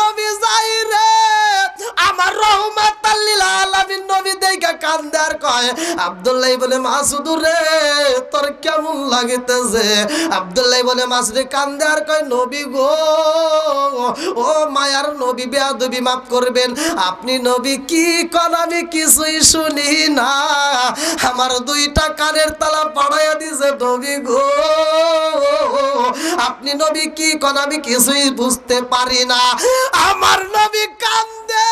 নবী যাই রে, আমার রহমাতাল লিল আলামিন নবী দেখা কান্দে আর কয়, আব্দুল্লাহ ইবনে মাসউদ রে তোর কেমন লাগতেছে? আব্দুল্লাহ ইবনে মাসউদ কান্দে আর কয়, নবী গো, ও মায়ার নবী, বেয়াদবি মাফ করবেন, আপনি নবী কি কোন আমি কিছুই শুনি না, আমার দুইটা কানের তালা পাড়াইয়া দিছে নবী গো, আপনি নবী কি কোন আমি কিছুই বুঝতে পারি না। আমার নবী কান্দে,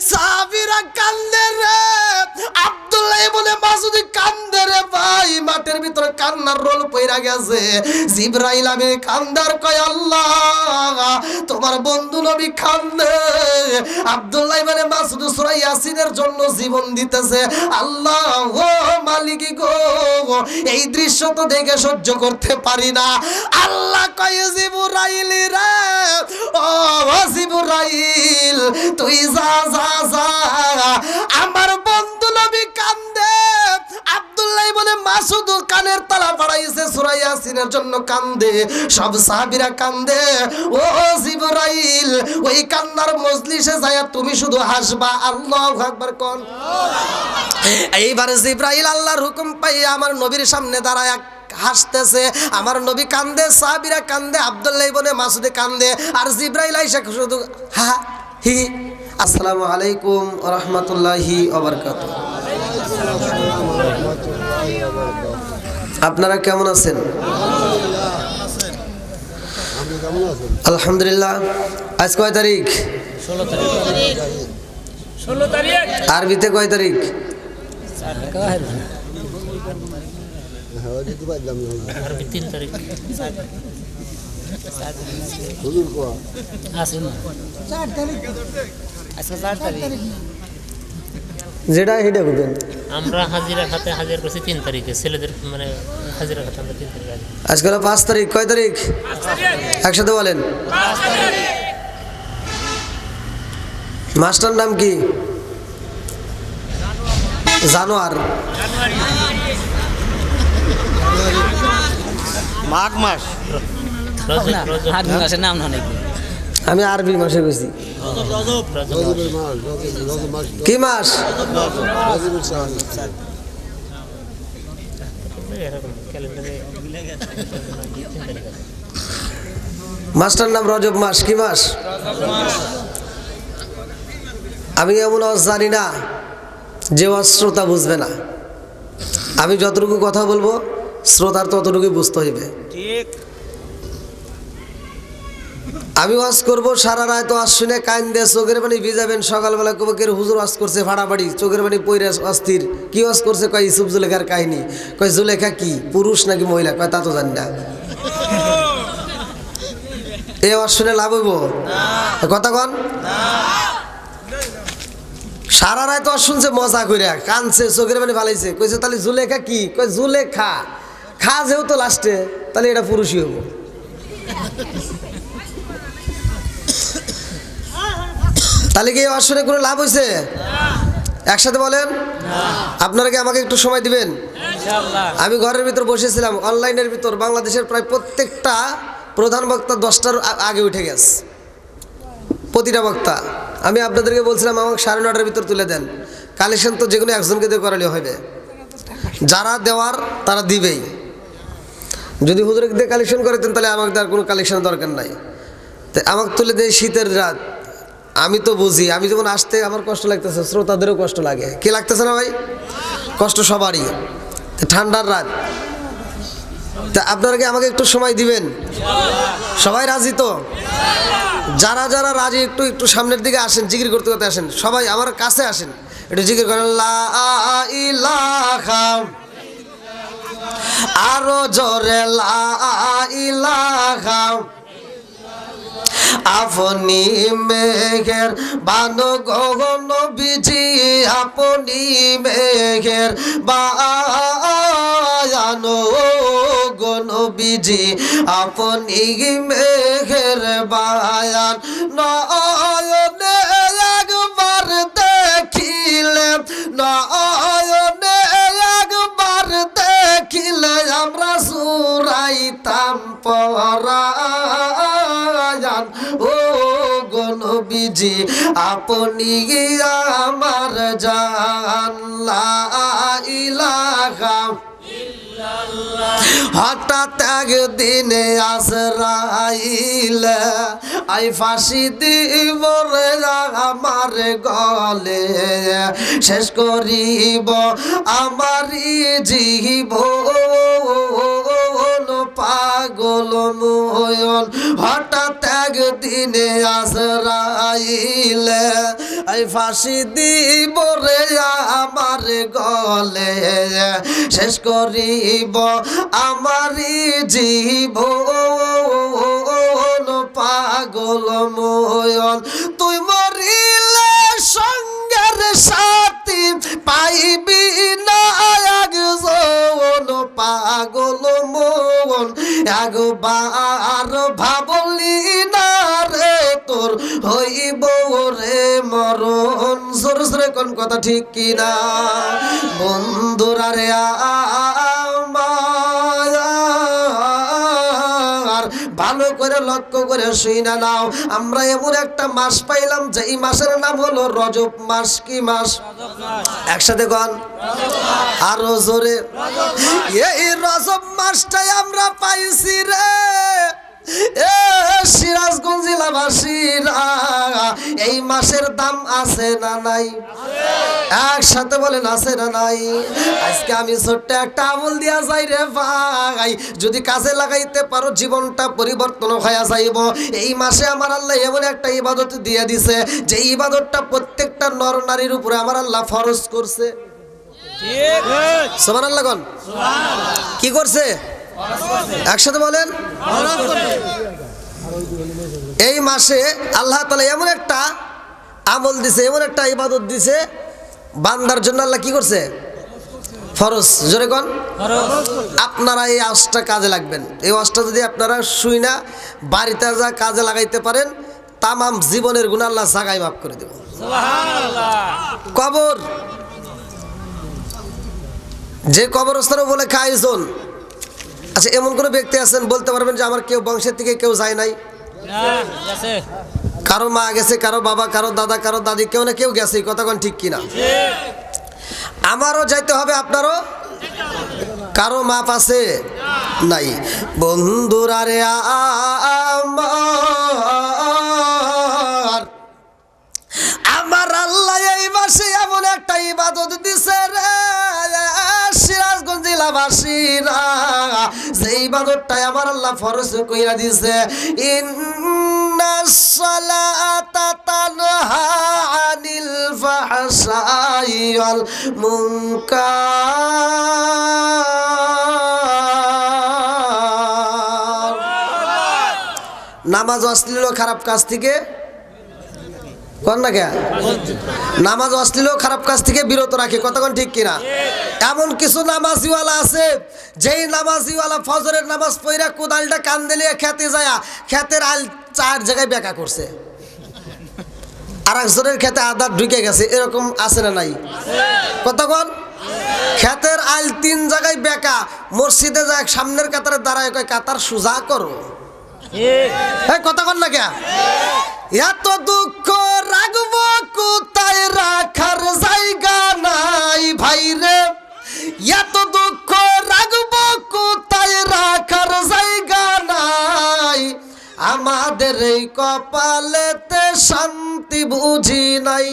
সাহাবীরা কান্দে রে, আব্দুল্লাহ ইবনে মাসউদ কান্দে রে ভাই, মাঠের ভিতরে কান্নার রোল পইরা গেছে। জিবরাইল আমিন কান্দার কয়, আল্লাহ তোমার বন্ধু নবী কান্দে, আব্দুল্লাহ ইবনে মাসউদ সূরা ইয়াসিনের জন্য জীবন দিতেছে, আল্লাহ ও মালিক গো, এই দৃশ্য তো দেখে সহ্য করতে পারি না। আল্লাহ কয়, জিবরাইল রে, ও জিবরাইল তুই যা যা যা, আমার বন্ধু নবী কান্দে, আব্দুল্লাহ ইবনে মাসউদ কানের তালা বাড়াইছে সূরা ইয়াসিনের জন্য কান্দে, সব সাহাবীরা কান্দে, ও জিবরাইল ওই কান্নার মজলিসে যায় তুমি শুধু হাসবা, আল্লাহু আকবার কোন। এইবার জিবরাইল আল্লাহর হুকুম পাইয়া আমার নবীর সামনে দাঁড়ায় হাসতেছে, আমার নবী কান্দে, সাহাবীরা কান্দে, আব্দুল্লাহ ইবনে মাসউদ কান্দে, আর জিবরাইল আইসা শুধু হা হি, আসসালামু আলাইকুম ওয়া রাহমাতুল্লাহি ওয়া বারাকাতুহু। আপনারা কেমন আছেন? আলহামদুলিল্লাহ। আজ কয় তারিখ? 16 তারিখ। আরবিতে কয় তারিখ? আরবি 3 তারিখ। যেটা হেডে করবেন। আমরা হাজিরা খাতে হাজির করছি 3 তারিখে, ছেলেদের মানে হাজিরা খাতে আমরা 3 তারিখে। আজকে 5 তারিখ। কয় তারিখ? একসাথে বলেন। মাস্টার নাম কি? জানোয়ার। মাঘ মাস। মাসের নাম না নাকি? আমি আরবি মাসে গেছি। কি মাস? মাস্টার নাম রজব মাস। কি মাস? আমি এমন জানি না যে শ্রোতা বুঝবে না, আমি যতটুকু কথা বলবো শ্রোতার ততটুকুই বুঝতে হইবে। ঠিক। আমি ওয়াজ করবো, সারা রাত ওয়াজ শুনে কান্দে চোখের পানি ভিজাবেন, সকালবেলা কবে কে হুজুর ওয়াজ করছে ফাড়াফাড়ি, চোখের পানি পইরা অস্থির। কি ওয়াজ করছে? কয় ইউসুফ জুলেখার কাহিনী। কয় জুলেখা কি পুরুষ নাকি মহিলা? কয় তা তো জানি না। এ ওয়াজ শুনে লাভ হইব? কথা কন। সারা রাত ওয়াজ শুনছে, মজা করে কানছে, চোখের পানি ফালাইছে। কইছে তাহলে জুলেখা কি? কয় জুলেখা খা যেহেতু লাস্টে, তাহলে এটা পুরুষই হবো। তাহলে কি ওয়াজ শুনে কোনো লাভ হয়েছে? একসাথে বলেন। আপনারা কি আমাকে একটু সময় দিবেন? আমি ঘরের ভিতর বসেছিলাম, অনলাইনের ভিতর বাংলাদেশের প্রায় প্রত্যেকটা প্রধান বক্তা 10টার আগে উঠে গেছে, প্রতিটা বক্তা। আমি আপনাদেরকে বলছিলাম আমাকে 9:30টার ভিতর তুলে দেন। কালেকশন তো যে কোনো একজনকে দিয়ে করালে হবে, যারা দেওয়ার তারা দিবেই। যদি হুজুরকে দিয়ে কালেকশন করেতেন তাহলে আমাকে আর কোনো কালেকশনের দরকার নাই। তাই আমাকে তুলে দেয় শীতের রাত। আমি তো বুঝি, আমি যখন আসতে আমার কষ্ট লাগতেছে, শ্রোতাদেরও কষ্ট লাগে। কি লাগতেছে না ভাই? কষ্ট সবারই। ঠান্ডার রাত, তা আপনারা কি আমাকে একটু সময় দিবেন? সবাই রাজি তো? যারা যারা রাজি একটু একটু সামনের দিকে আসেন, জিকির করতে করতে আসেন। সবাই আমার কাছে আসেন, একটু জিকির করেন লা ইলাহা, আরো জোরে লা ইলাহা। আপনি মেঘের বানো গগন বিজি, আপনি মেঘের বায়ানো গগন বিজি, আপনি মেঘের বায়ান নয়নে একবার দেখিলে, নয়নে একবার দেখিলে আমরা সুরাইতাম পরায়ান। ও গো নবীজি আপনি আমার জান লা ইলাহা হঠাৎ একদিনে আজরাইল আই ফাঁসি দিব রে আমার গলে শেষ করিব আমারি জীবন পাগল ময়ন হঠাৎ একদিনে আজরাইল আই ফাঁসি দিব রে আমার গলে শেষ করিব আমারি জীবন পাগল ময়ন তুই মরিলে সঙ্গের সাথী পাইবি না একজন পাগল মন একবার ভাবলি না রে তোর হইব রে মরণ জোরে জোরে কোন কথা ঠিক কিনা বন্ধুরা রে আমার ভালো করে লক্ষ্য করে শুইনা নাও আমরা এমন একটা মাস পাইলাম যে এই মাসের নাম হলো রজব মাস কি মাস একসাথে কোন আরো জোরে এই রজব মাসটাই আমরা পাইছি রে এ সিরাজগঞ্জ জেলাবাসীরা এই মাসের দাম আছে না নাই একসাথে বলেন আছে না নাই আজকে আমি ছোট্ট একটা আমল দিয়া যাই রে ভাই যদি কাজে লাগাইতে পারো জীবনটা পরিবর্তন হয়ে যাইব এই মাসে আমার আল্লাহ এমন একটা ইবাদত দিয়ে দিছে যে ইবাদতটা প্রত্যেকটা নর নারীর উপরে আমার আল্লাহ ফরজ করছে ঠিক সুবহানাল্লাহ কোন কি করছে একসাথে বলেন এই মাসে আল্লাহ তাআলা এমন একটা আমল দিছে এমন একটা ইবাদত দিছে বান্দার জন্য আল্লাহ কি করছে ফরজ জোরে কোন আপনারা এই আওয়াজটা কাজে লাগবেন এই আওয়াজটা যদি আপনারা শুই না বাড়িতে যা কাজে লাগাইতে পারেন তামাম জীবনের গুনাহ আল্লাহ জাগায় মাফ করে দেব সুবহানাল্লাহ কবর যে কবরস্থানে বলে খাইছন আচ্ছা এমন কোন ব্যক্তি আছেন বলতে পারবেন যে আমার কেউ বংশের থেকে কেউ যায় নাই গেছে কারো মা গেছে কারো বাবা কারো দাদা কারো দাদি কেউ না কেউ গেছে কথা কোন ঠিক কিনা আমারও যাইতে হবে আপনারও কারো মাপ আছে নাই বন্ধুরা রে আমার আল্লাহ এই মাসে এমন একটা ইবাদত দিছে রে সিরাজগঞ্জ জেলাবাসীরা যে ইবাদতটাই আমার আল্লাহ ফরজ কইরা দিছে ইন্নাস সালাতা তানহা আনিল ফাহশাই ওয়াল মুনকার নামাজ অশ্লীল খারাপ কাজ থেকে কোন না কে নামাজ অশ্লীল খারাপ কাজ থেকে বিরত রাখে কতক্ষণ ঠিক কিনা এমন কিছু নামাজিওয়ালা আছে যেই নামাজিওয়ালা ফজরের নামাজ পড়া কোদালটা কান দিলিয়ে খেতে যায় খেতের আল 4 জায়গায় বেকা করছে আর একজনের খেতে আদা ঢুকে গেছে এরকম আছে না নাই কতক্ষণ খেতের আল 3 জায়গায় বেকা মসজিদে যায় সামনের কাতারে দাঁড়ায় কয় কাতার সোজা করো কতক্ষণ না কে এত দুঃখ রাখবো কোথায় রাখার জায়গা নাই ভাই রে এত দুঃখ রাখবো কোথায় রাখার জায়গা নাই আমাদের এই কপালেতে শান্তি বুঝি নাই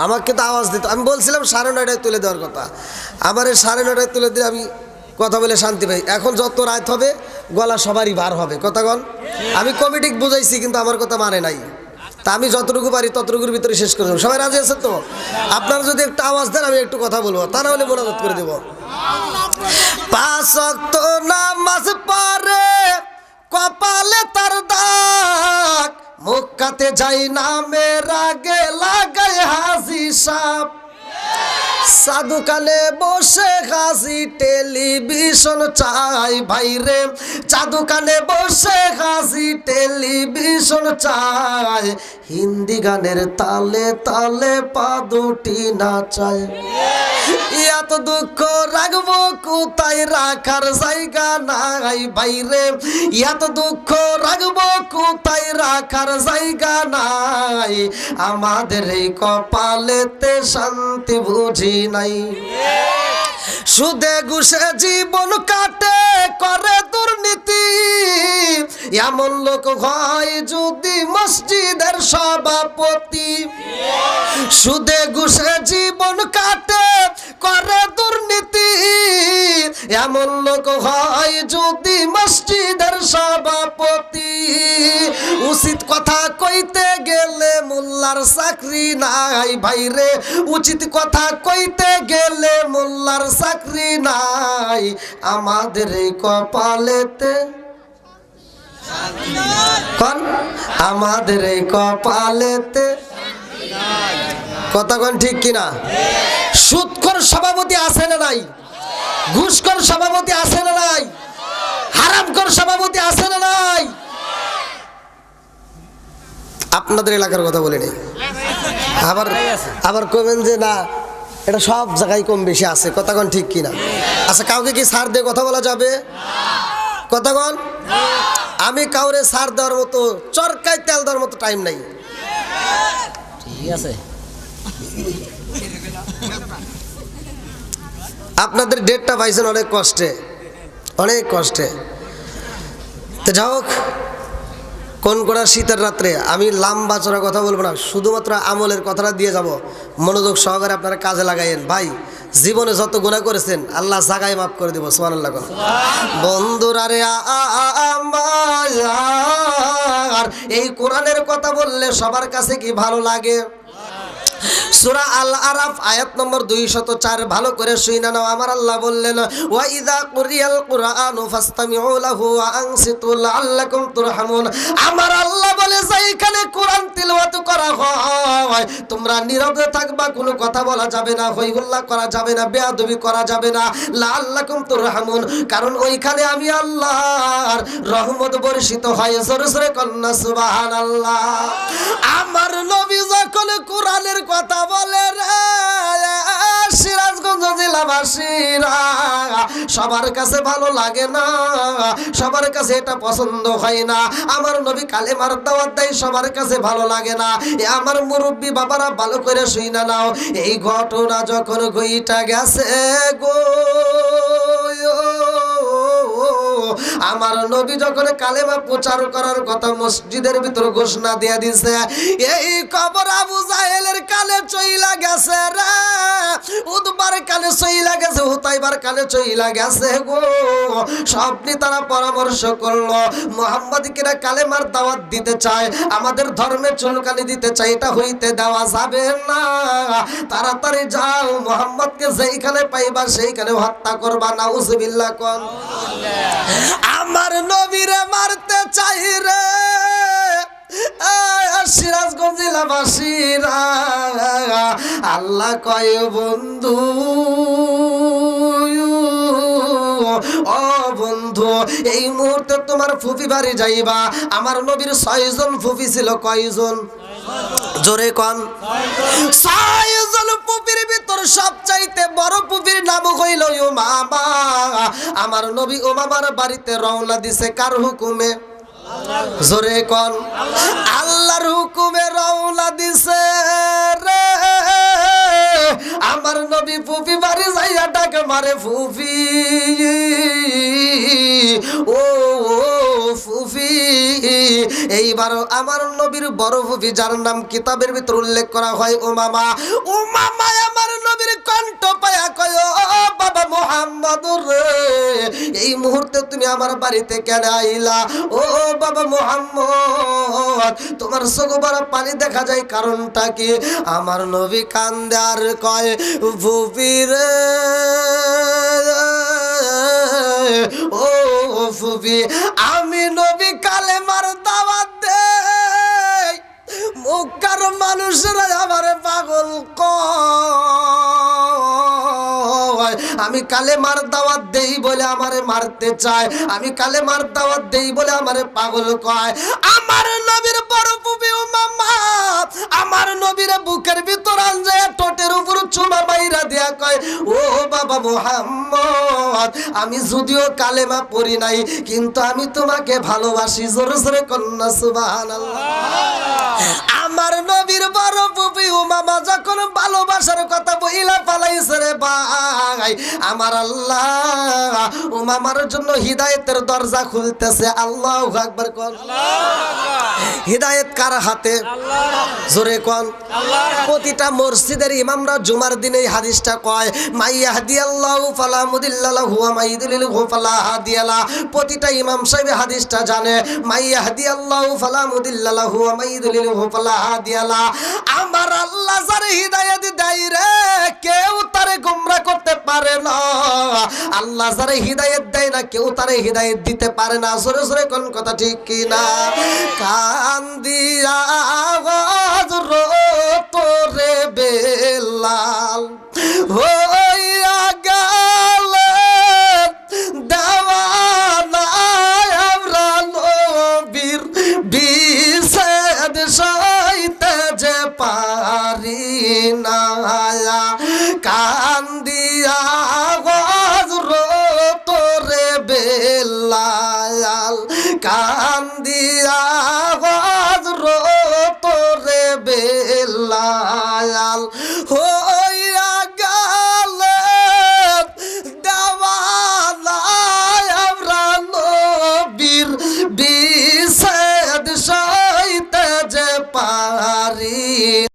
আমাকে তো আওয়াজ দিত আমি বলছিলাম 9:30টায় তুলে দেওয়ার কথা আমার 9:30টায় তুলে দিয়ে আমি কথা বলে শান্তি পাই এখন যত রাত হবে গলা সবারই ভার হবে কথাগণ আমি কমিটি বুঝাইছি কিন্তু আমার কথা মানে নাই তা আমি যতটুকু পারি ততটুকুর ভিতরে শেষ করে দেবো সবাই রাজি আছেন তো আপনারা যদি একটু আওয়াজ দেন আমি একটু কথা বলবো তা না হলে মোনাজাত করে দেবো 5 ওয়াক্ত নামাজ পড়ে কপালে তার দাগ মক্কাতে যাই নামের আগে লাগায় হাজি সাপ সাধু কানে বসে হাসি টেলিভিশন চাই ভাইরে চাদু কানে বসে হাসি টেলিভিশন চাই হিন্দি গানের তালে তালে পা দুটি নাচায় এত দুঃখ রাখবো কোথায় রাখার জায়গা নাই ভাইরে এত দুঃখ রাখবো কোথায় রাখার জায়গা নাই, আমাদের এই কপালেতে শান্তি বুঝি নাই। সুদে ঘুষে জীবন কাটে করে দুর্নীতি, এমন লোক হয় যদি মসজিদের সভাপতি। সুদে ঘুষে জীবন কাটে করে দুর্নীতি, এমন লোক হয় যদি মসজিদের সভাপতি। উচিত কথা কইতে গেলে মোল্লার চাকরি নাই ভাইরে, উচিত কথা কইতে গেলে মোল্লার চাকরি নাই, আমাদের এই কপালেতে কোন, আমাদের এই কপালেতে কথা কোন ঠিক কিনা? সুদখোর সভাপতি আছে না নাই? ঘুষখোর সভাপতি আছে না নাই? হারামখোর সভাপতি আছে না নাই? আপনাদের এলাকার কথা বলে নেই, আবার আবার কমেন যে না এটা সব জায়গায় কম বেশি আছে, কথা কোন ঠিক কিনা? আচ্ছা, কাউকে কি ছাড় দিয়ে কথা বলা যাবে? কথা কোন? আমি কাউরে ছাড় দেওয়ার মতো, চরকায় তেল দেওয়ার মতো টাইম নাই। ঠিক আছে, আপনাদের ডেটটা পাইছেন অনেক কষ্টে, অনেক কষ্টে। তো যাই হোক, কোন কোনা শীতের রাত্রে আমি লম্বা চড়া কথা বলবো না, শুধুমাত্র আমলের কথাটা দিয়ে যাব, মনোযোগ সহকারে আপনারা কাজে লাগাইয়েন। ভাই, জীবনে যত গুনাহ করেছেন আল্লাহ জাগায় মাফ করে দিব, সুবহানাল্লাহ। বন্ধুরা রে, আমার এই কোরআনের কথা বললে সবার কাছে কি ভালো লাগে? সূরা আল আরাফ আয়াত নম্বর 204 ভালো করে শুনে নাও। আমার আল্লাহ বললেন, ওয়া ইযা কুরিয়াল কুরআনু ফাসতামিউ লাহু ওয়া আনসিতু লাআল্লাকুম তুরহামুন। আমার আল্লাহ বলে, যেখানে কোরআন তিলাওয়াত করা হয় তোমরা নীরবে থাকবা, কোনো কথা বলা যাবে না, হইহুল্লাহ করা যাবে না, বেয়াদবি করা যাবে না, লাআল্লাকুম তুরহামুন, কারণ ওইখানে আমি আল্লাহর রহমত বর্ষিত হয়। জোরে জোরে কন্না সুবহানাল্লাহ। আমার নবী যখন কোরআনের কথা বলে রে, সিরাজগঞ্জ জেলাবাসীরা সবার কাছে ভালো লাগে না, সবার কাছে এটা পছন্দ হয় না। আমার নবী কালেমার দাওয়াত দেয়, সবার কাছে ভালো লাগে না। আমার মুরব্বী বাবারা ভালো করে শুইনা নাও, এই ঘটনা যখন ঘইটা গেছে গো, আমার নবী যখন কালেমা প্রচার করার কথা মসজিদের ভিতর ঘোষণা দিয়ে দিছে, এই খবর আবু জাহেলের কানে চইলা গেছে রে, উতবার কানে চইলা গেছে, হুতাইবার কানে চইলা গেছে গো। সবনি তারা পরামর্শ করলো, মুহাম্মদকে কালেমার দাওয়াত দিতে চায়, আমাদের ধর্মে চুলকানি দিতে চায়, এটা হইতে দেওয়া যাবে না। তাড়াতাড়ি যাও, মুহাম্মদকে যেইখানে পাইবা সেইখানে হত্যা করবা। নাউজুবিল্লাহ কোন। আমার নবীরে মারতে চাই রে সিরাজগঞ্জ জেলাবাসীরা। আল্লাহ কয়, বন্ধু ও বন্ধু, এই মুহূর্তে তোমার ফুফি বাড়ি যাইবা। আমার নবীর 6 জন ফুফি ছিল, কয়জন? জোরে কন। 6 জন ফুফির ভিতর সবচাইতে বড় ফুফির নাম হইল উমামা। আমার নবী উমামার বাড়িতে রওনা দিছে কার হুকুমে? জোরে কন। আল্লাহর হুকুমে রওনা দিছে রে। আমার নবী ফুফি বাড়ি যাইয়া ডাকে মারে, ফুফি ও ফুফি। এইবার আমার নবীর বড় ফুফি, যার নাম কিতাবের ভিতর উল্লেখ করা হয় উমামা, উমামা আমার নবীর কণ্ঠ পায়া কয়, ও বাবা মুহাম্মদুর রে, এই মুহূর্তে তুমি আমার বাড়িতে কেন আইলা? ও বাবা মুহাম্মদ, তোমার চোখ ভরা পানি দেখা যায়, কারণটা কি? আমার নবী কান্দে আর কয়, ফুফি রে ও ফুফি, আমি নবী কালেমার দাওয়াত দেই, মক্কার মানুষরা আমারে পাগল কয়। আমি কালেমার দাওয়াত দেই বলে আমারে মারতে চায়, আমি কালেমার দাওয়াত দেই বলে আমারে পাগল কয়। আমার নবীর বড় ফুফি উমামা আমার নবীর বুকের ভিতর আনজে ঠোঁটের উপর চুমা মাইরা দিয়া কয়, ও বাবা মুহাম্মদ, মুহাম্মদ, আমি যদিও কালেমা পড়ি নাই কিন্তু আমি তোমাকে ভালোবাসি। জোরে জোরে কন্যা সুবহানাল্লাহ। আমার নবীর বড় ফুফি উমামা যখন ভালোবাসার কথা বইলা পালাইছে রে ভাই, আমার আল্লাহ উমামার জন্য হিদায়াতের দরজা খুলতেছে। আল্লাহু আকবার কোন। হিদায়াত কার হাতে? জোরে কোন। প্রতিটা মসজিদের ইমামরা জুমার দিনে এই হাদিসটা কয়, মাইয়াহদিয়াল্লাহু ফালা মুদিল্লা লাহু ওয়া মাইয়ুদ্লিলহু ফালা হাদিয়া লা। প্রতিটা ইমাম সাহেব হাদিসটা জানে, মাইয়াহদিয়াল্লাহু ফালা মুদিল্লা লাহু ওয়া মাইয়ুদ্লিলহু ফালা হাদিয়া লা। আমার আল্লাহ যার হিদায়াত দেয় রে, কেউ তারে গোমরাহ করতে পারে না। আল্লাহ যার হিদায়াত দেয় না, কেউ তারে হিদায়াত দিতে পারে না। জোরে জোরে কোন কথা ঠিক কি না? কান্দিয়া হযরত রে বেলাল হইয়া গেলেন দেওয়ানা, আমরা নবীর বিছেদ সইতে যে পারি না। কান্দিয়া হযরত রে বেলাল, কান্দিয়া হযরত রে বেলাল হইয়া গেলেন দেওয়ানা, আমরা নবীর বিছেদ সইতে যে পারি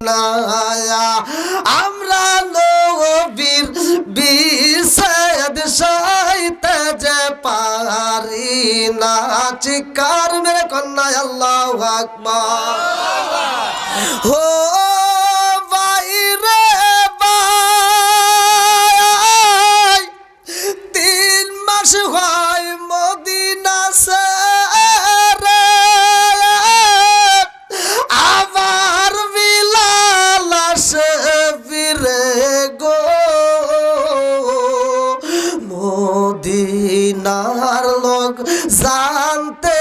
না। আমরা নবীর বিছেদ সইতে যে পারি না। চিৎকার মেরে কন্যা আল্লাহু আকবার। হো ভাই রে ভাই, 3 মাস হয় মদিনা ছেড়ে, আবার বিলাল আসে ফিরে গো। মদিনার লোক জানতে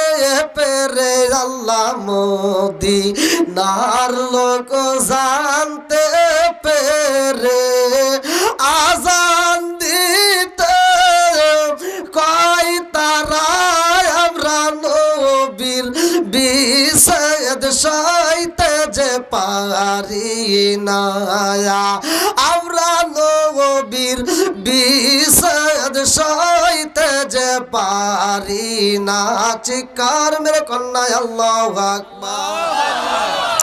পেরে, আল্লাহ মদিনার লোক জানতে পেরে, আজান দিতে কয় তারা, আমরা নবীর বিছেদ সইতে যে পারি না। আমরা নবীর বিছেদ সইতে যে পারি না। চিৎকার মেরে কন্যা আল্লাহু আকবার।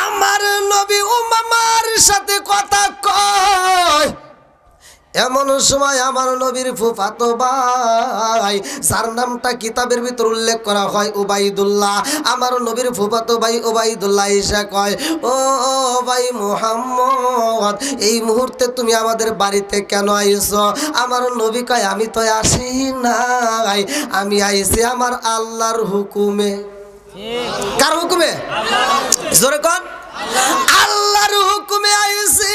আমার নবী উমামার সাথে কথা কয়, এমন সময় আমার নবীর ফুফাতো ভাই, যার নামটা কিতাবের ভিতর উল্লেখ করা হয় উবাইদুল্লাহ, আমার নবীর ফুফাতো ভাই উবাইদুল্লাহ এসে কয়, ও ভাই মুহাম্মদ, এই মুহূর্তে তুমি আমাদের বাড়িতে কেন আইছো? আমার নবী কয়, আমি তো আসি নাই, আমি আইছি আমার আল্লাহর হুকুমে। কার হুকুমে? জোরে কোন। আল্লাহর হুকুমে আইছি।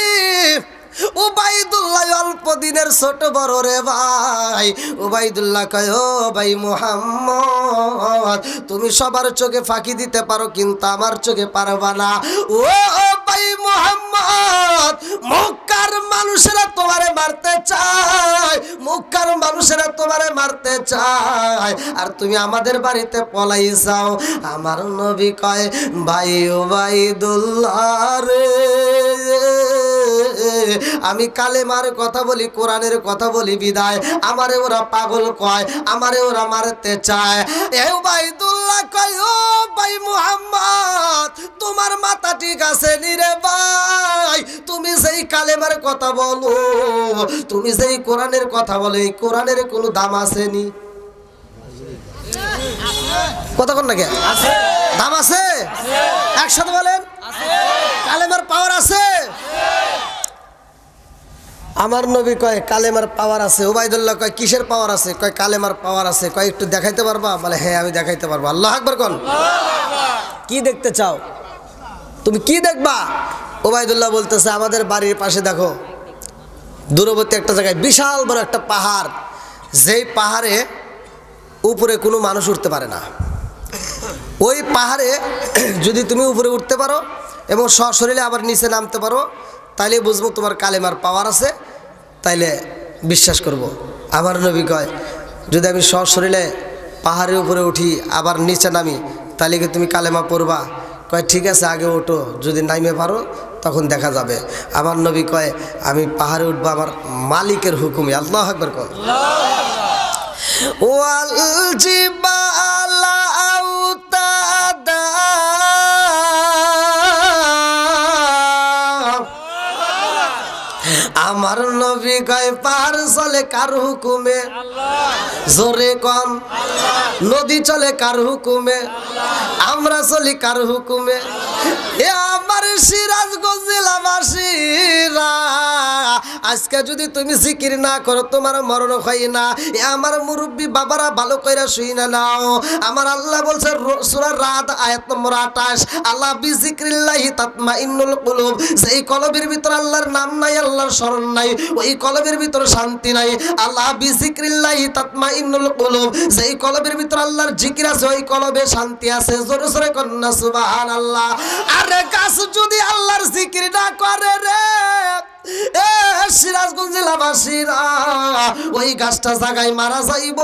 উবাইদুল্লাহ অল্প দিনের ছোট বড় রে ভাই। উবাইদুল্লাহ কয়, ও ভাই মুহাম্মদ, তুমি সবার চোখে ফাঁকি দিতে পারো কিন্তু আমার চোখে পারবা না। ও ভাই মুহাম্মদ, মক্কার মানুষেরা তোমারে মারতে চায়, মক্কার মানুষেরা তোমারে মারতে চায়, আর তুমি আমাদের বাড়িতে পলাই যাও। আমার নবী কয়, ভাই উবাইদুল্লাহ রে, আমি কালেমার কথা বলি, কোরআনের কথা বলি বিদায় আমারে ওরা পাগল কয়, আমারে ওরা মারতে চায়। এ উবাইদুল্লাহ কয়, ও ভাই মুহাম্মদ, তোমার মাথা ঠিক আছে নি রে ভাই? তুমি যেই কালেমার কথা বলো, তুমি যেই কোরআনের কথা বলো, এই কোরআনের কোনো দাম আছে নি? কথা কোন নাকি? দাম আছে? একসাথে বলেন, কালেমার পাওয়ার আছে? আমার নবী কয়, কালেমার পাওয়ার আছে। উবাইদুল্লাহ কয়, কিসের পাওয়ার আছে? কয়, কালেমার পাওয়ার আছে। কয়, একটু দেখাইতে পারবা? বলে, হ্যাঁ আমি দেখাইতে পারবো। আল্লাহু আকবার কোন। কি দেখতে চাও? তুমি কি দেখবা? উবাইদুল্লাহ বলতেছে, আমাদের বাড়ির পাশে দেখো, দূরবর্তী একটা জায়গায় বিশাল বড় একটা পাহাড়, যেই পাহাড়ে উপরে কোনো মানুষ উঠতে পারে না। ওই পাহাড়ে যদি তুমি উপরে উঠতে পারো এবং সশরীরে আবার নিচে নামতে পারো, তাইলে বুঝবো তোমার কালেমার পাওয়ার আছে, তাইলে বিশ্বাস করব। আমার নবী কয় যদি আমি সশরীরে পাহাড়ের উপরে উঠি আবার নিচে নামি তাহলে কি তুমি কালেমা পড়বা? কয় ঠিক আছে আগে ওঠো, যদি নাইমে পারো তখন দেখা যাবে। আমার নবী কয় আমি পাহাড়ে উঠবো আমার মালিকের হুকুমে। আল্লাহু আকবার কয়। ওয়াল জিবালা আউতাদা আমার নবী কয় পাহাড় চলে কার হুকুমে? জোরে কন। নদী চলে কার হুকুমে? আমরা চলি কার হুকুমে? এ আমার সিরাজগঞ্জ জেলাবাসীরা, আজকে যদি তুমি জিকির না করো তোমার মরণ হয় না। এ আমার মুরব্বী বাবারা ভালো কইরা শুই না নাও। আমার আল্লাহ বলছে সূরা রাদ আয়াত নম্বর 28, আল্লাহ বিজিক্রিল্লাহি তাতমাইন্নুল কুলুব। যেই কলবের ভিতর আল্লাহর নাম নাই, আল্লাহর স্মরণ নাই, ওই কলবের ভিতর শান্তি নাই। আল্লাহ বিজিক্রিল্লাহি তাতমাইন্নুল কুলুব। যেই কলবের ভিতর আল্লাহর জিকির আছে ওই কলবে শান্তি আছে। জোরে জোরে কন্না সুবহানাল্লাহ। আরে গাছ যদি আল্লাহর জিকির না করে রে, এ সিরাজগঞ্জ জেলাবাসীরা, ওই গাছটা জায়গায় মারা যাইব।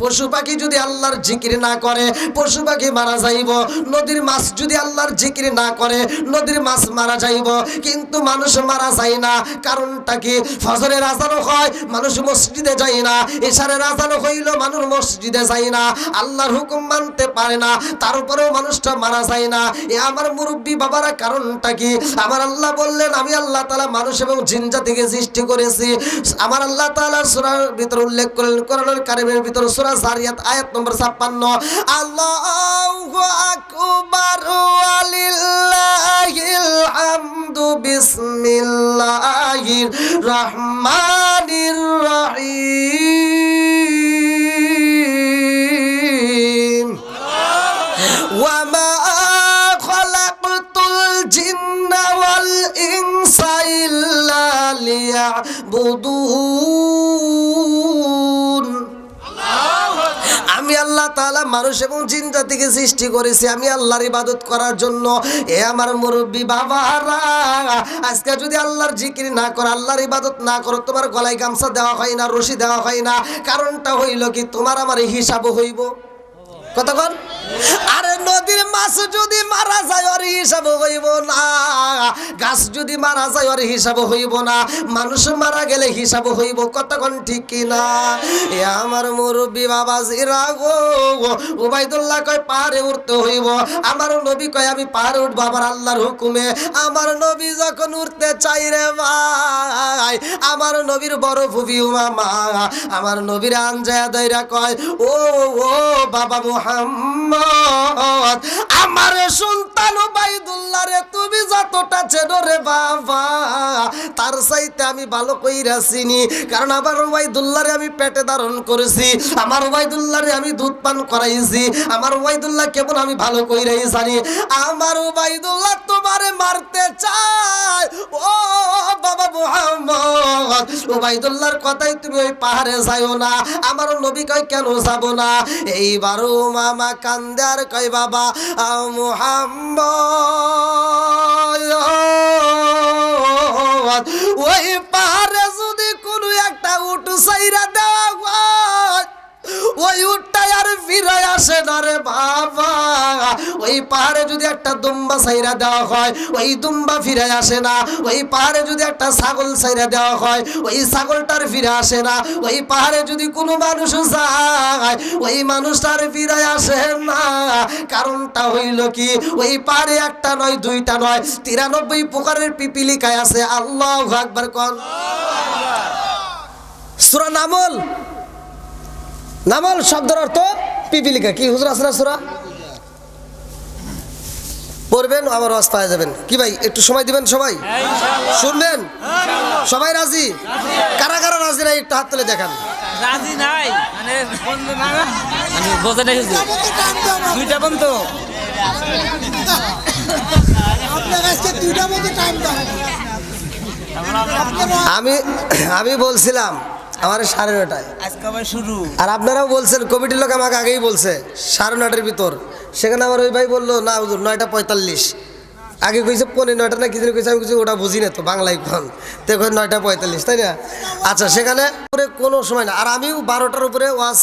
পশু পাখি যদি আল্লাহর জিকির না করে পশু পাখি মারা যাইব। নদীর মাছ যদি আল্লাহর জিকির না করে নদীর মাছ মারা যাইব। কিন্তু মানুষ মারা যায় না। কারণটা কি? ফজরের আজানও হয় মানুষ মসজিদে যায় না, এশারের আজানও হইল মানুষ মসজিদে যায় না, আল্লাহর হুকুম মানতে পারে না, তারপরেও মানুষটা মারা যায় না। এ আমার মুরব্বী বাবারা, কারণটা কি? আমার আল্লাহ বললেন আমি আল্লাহ তাআলা মানুষ এবং জিন জাতিকে সৃষ্টি করেছি। আমার আল্লাহ তাআলা সূরার ভিতর উল্লেখ করলেন, কোরআনুল কারীমের ভিতর সূরা জারিয়াত আয়াত নম্বর 56, আল্লাহু আকবার ওয়ালিল্লাহিল হামদু বিসমিল্লাহির রহমানির রহিম ওয়া মা খালাকতুল জিন্না ওয়াল ইনসা ইল্লা লিয়াবুদুন। আমি আল্লাহ তাআলা মানুষ এবং জিন জাতিকে সৃষ্টি করেছি আমি আল্লাহর ইবাদত করার জন্য। এ আমার মুরব্বী বাবারা, আজকে যদি আল্লাহর জিকির না করো আল্লাহর ইবাদত না করো তোমার গলায় গামছা দেওয়া হয় না, রশি দেওয়া হয় না। কারণটা হইল কি? তোমার আমার হিসাব হইব। কতক্ষণ? আরে নদীর মাছ যদি মারা যায় ওর হিসাব হইব না, গাছ যদি মারা যায় ওর হিসাব হইব না, মানুষ মারা গেলে হিসাব হইব। কতক্ষণ? ঠিক কিনা? এ আমার মুরব্বী বাবাজিরা গো, উবাইদুল্লাহ কয় পাহাড়ে উঠতে হইব। আমার নবী কয় আমি পাহাড়ে উঠবো আমার আল্লাহর হুকুমে। আমার নবী যখন উঠতে চাই রে ভাই, আমার নবীর বড় ফুফি উমামা আমার নবীর আনজায়া দইরা কয় ও ও বাবা মুহাম্মদ, আমার সন্তান উবাইদুল্লাহ রে তুমি যতটা চেনো রে বাবা তার চাইতে আমি ভালো কইরা চিনি। কারণ আমার উবাইদুল্লাহ রে আমি পেটে ধারণ করেছি, আমার উবাইদুল্লাহ রে আমি দুধ পান করাইছি, আমার উবাইদুল্লাহ কেমন আমি ভালো কইরাই জানি। আমার উবাইদুল্লাহ তোমারে মারতে চায় ও বাবা মুহাম্মদ, উবাইদুল্লাহর কথাই তুমি ওই পাহাড়ে যাইও না। আমার নবী কয় কেন যাব না? এইবারও মামা কান্দে আর কয় বাবা মুহাম্মদ, ওই পাহাড়ে যদি কোনো একটা উট সাইরা দেওয়া হয় ওই উটটাই আর ফিরে আসে না রে বাবা। ওই পাহাড়ে যদি একটা দুম্বা ছাইরা দেওয়া হয় ওই দুম্বা ফিরে আসে না। ওই পাহাড়ে যদি একটা ছাগল ছাইরা দেওয়া হয় ওই ছাগলটার ফিরে আসে না। ওই পাহাড়ে যদি কোনো মানুষ যায় ওই মানুষটার ফিরে আসে না। কারণটা হইল কি? ওই পাহাড়ে একটা নয় দুইটা নয় 93 প্রকারের পিপিলিকায় আছে। আল্লাহু আকবার কোন। সূরা নামল, নামল শব্দের অর্থ পিপিলিকা। কি হুজুর আসরা সূরা পড়বেন আবার ওয়াজ পাওয়া যাবেন। কি ভাই একটু সময় দিবেন? সবাই শুনবেন? সবাই রাজি? কারা কারা রাজি নাই একটু হাত তুলে দেখান। রাজি নাই মানে বন্ধু না, মানে বোঝা নাই হুজুর দুইটা বন্ধু আপনার কাছে দুইটা মতো টাইম দাও। আমি বলছিলাম আমার 9:30টায় আজকে আবার শুরু, আর আপনারাও বলছেন কমিটির লোক আমাকে আগেই বলছে 9:30টার ভিতর। সেখানে আমার ওই ভাই বললো না হুজুর 9:45। আগে কইছে 9:30 না কি দিন কইছে, আমি কইছি ওটা বুঝি না তো বাংলায় কোন, তো এখন 9:45, তাই না? আচ্ছা, সেখানে কোনো সময় না। আর আমিও 12টার উপরে ওয়াজ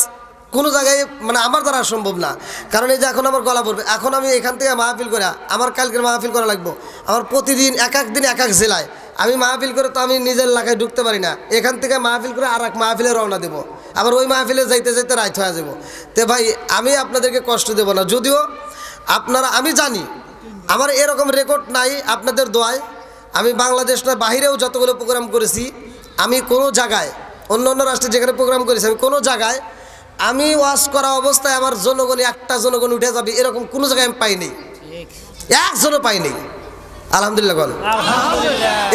কোনো জায়গায় মানে আমার দ্বারা সম্ভব না, কারণ এই যে এখন আমার গলা পড়বে। এখন আমি এখান থেকে মাহফিল করে, আমার কালকের মাহফিল করা লাগবো, আমার প্রতিদিন এক এক দিন এক এক জেলায় আমি মাহফিল করে, তো আমি নিজের এলাকায় ঢুকতে পারি না। এখান থেকে মাহফিল করে আর এক মাহফিলে রওনা দেবো, আবার ওই মাহফিলে যাইতে যাইতে রাত হয়ে যাবো। তো ভাই আমি আপনাদেরকে কষ্ট দেবো না, যদিও আপনারা, আমি জানি আমার এরকম রেকর্ড নাই আপনাদের দোয়ায়। আমি বাংলাদেশ না বাহিরেও যতগুলো প্রোগ্রাম করেছি, আমি কোনো জায়গায় অন্য অন্য রাষ্ট্রে যেখানে প্রোগ্রাম করেছি, আমি কোনো জায়গায় আমি ওয়াজ করা অবস্থায় আমার জনগণ একটা জনগণ উঠে যাবে এরকম কোনো জায়গায় আমি পাইনি, একজনও পাইনি। আলহামদুলিল্লাহ বল।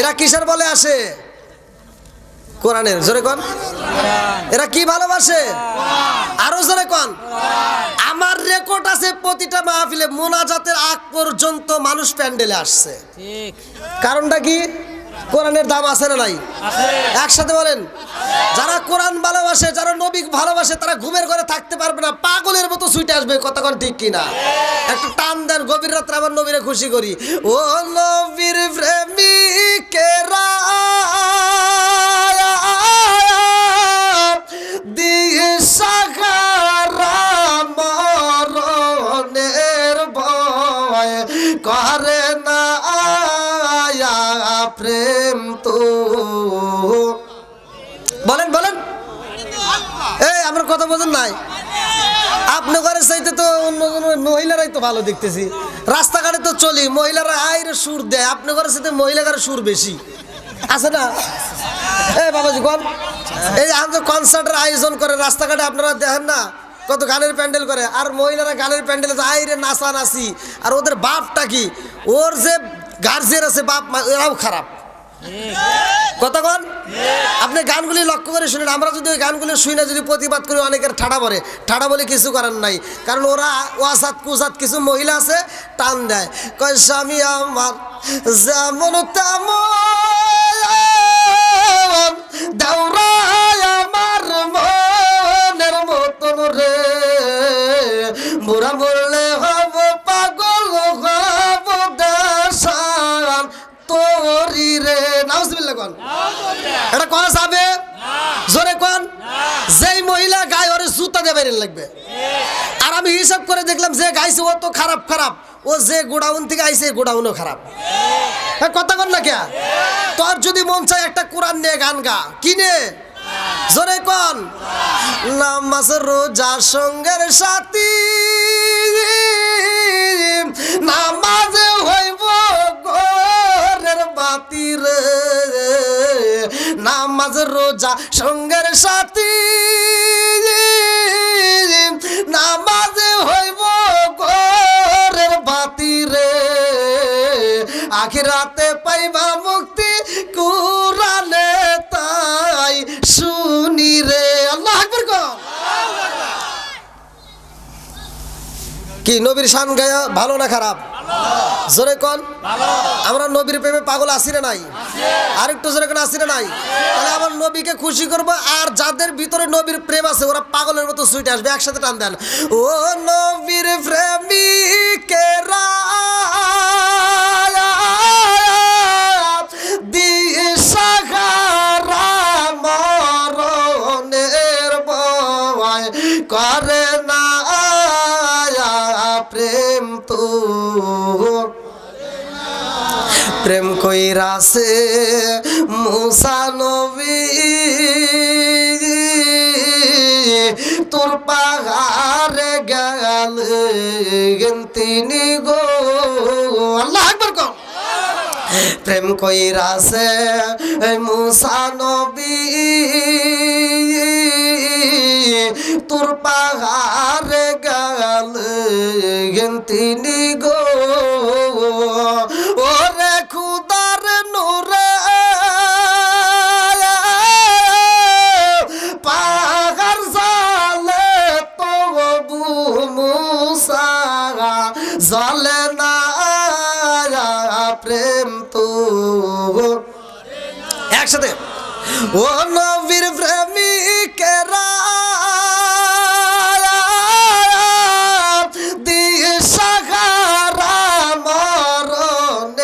এরা কিসের বলে আসে? কোরআনের। জোরে কন। এরা কি ভালোবাসে? আরো জোরে কন। আমার রেকর্ড আছে প্রতিটা মাহফিলে মোনাজাতের আগ পর্যন্ত মানুষ প্যান্ডেলে আসছে। কারণটা কি? কোরআনের দাম আছে না নাই? একসাথে বলেন। যারা কোরআন ভালোবাসে, যারা নবী ভালোবাসে, তারা ঘুমের ঘরে থাকতে পারবে না, পাগলের মতো ছুটে আসবে। কতক্ষণ ঠিক কিনা? একটু টান দেন, গভীর রাত্রে আমার নবীরে খুশি করি। ও নবীর প্রেমিকেরা দিয়ে সাগারা মরণের ভয় করে না প্রেম তো। বলেন বলেন, এই আমার কথা বোঝেন নাই? আপনি ঘরে চাইতে তো অন্য মহিলারাই তো ভালো দেখতেছি, রাস্তাঘাটে তো চলি মহিলারা আইরে সুর দেয়, আপনি ঘরে চাইতে মহিলার সুর বেশি আছে না? এই বাবাজি কোন, এই আমাদের কনসার্টের আয়োজন করে রাস্তাঘাটে, আপনারা দেখেন না কত গানের প্যান্ডেল করে, আর মহিলারা গানের প্যান্ডেলে আইরে নাচা নাচি। আর ওদের বাপটা কি, ওর যে গার্জিয়ান আছে বাপ মা এরাও খারাপ। কতক্ষণ আপনি গানগুলি লক্ষ্য করে শুনেন। আমরা যদি ওই গানগুলি শুনে যদি প্রতিবাদ করি, অনেকের ঠাড়া পড়ে, ঠাড়া বলে কিছু করার নাই, কারণ ওরা ওয়াসাত কুসাত কিছু মহিলা আছে টান দেয়, কয় স্বামী আমার যেমন তেমন দাওরায় আমার মনের মতন রে, বুড়া বললে হব পাগল হব দেশান তোরি রে। নাউজুবিল্লাহ কোন, এটা কোয়া যাবে? জোরে কোন। যেই মহিলা গায়ে ওরে জুতা দিয়ে বাইরে লাগবে। আর আমি হিসাব করে দেখলাম যে গাইছে ও তো খারাপ খারাপ, ও যে গোডাউন থেকে আইছে গোডাউনও খারাপ। কথা কন না কে? তোর যদি মন চায় একটা কোরআন নিয়ে গান গা, কিনে জোরে কোন। নামাজ রোজা সঙ্গের সাথী, নামাজে হইব ঘরের বাতি রে, নামাজ রোজা সঙ্গের সাথী, নামাজে হইব ঘরের বাতি রে, আখিরাতে পাইবা মুক্তি কুরআনে তাই শুনি রে। আল্লাহু আকবার কর। কি নবীর শান গায়া ভালো না খারাপ? জোরে কোন। আমরা নবীর প্রেমে পাগল আছি না নাই? আর একটু জোরে কোন আছি না নাই? তাহলে আমার নবীকে খুশি করব, আর যাদের ভিতরে নবীর প্রেম আছে ওরা পাগলের মতো ছুটে আসবে। একসাথে টান দেন। ও নবীর প্রেমিকেরা দিয়ে সাগারা মরণের ভয় করে না প্রেম তো। প্রেম কইরাছে মুসা নবী তোর পাহাড়ে গেলেন তিনি গো। আল্লাহু আকবার কর। প্রেম কইরাছে মুসা নবী তোর পাহাড়ে গেলেন তিনি গো। ওরে খুদার নূরে পাহাড় জালে তবু মুসা জালে না প্রেম তো। একসাথে ও নবীর প্রেমিকেরা দিয়ে সাগারা মরণের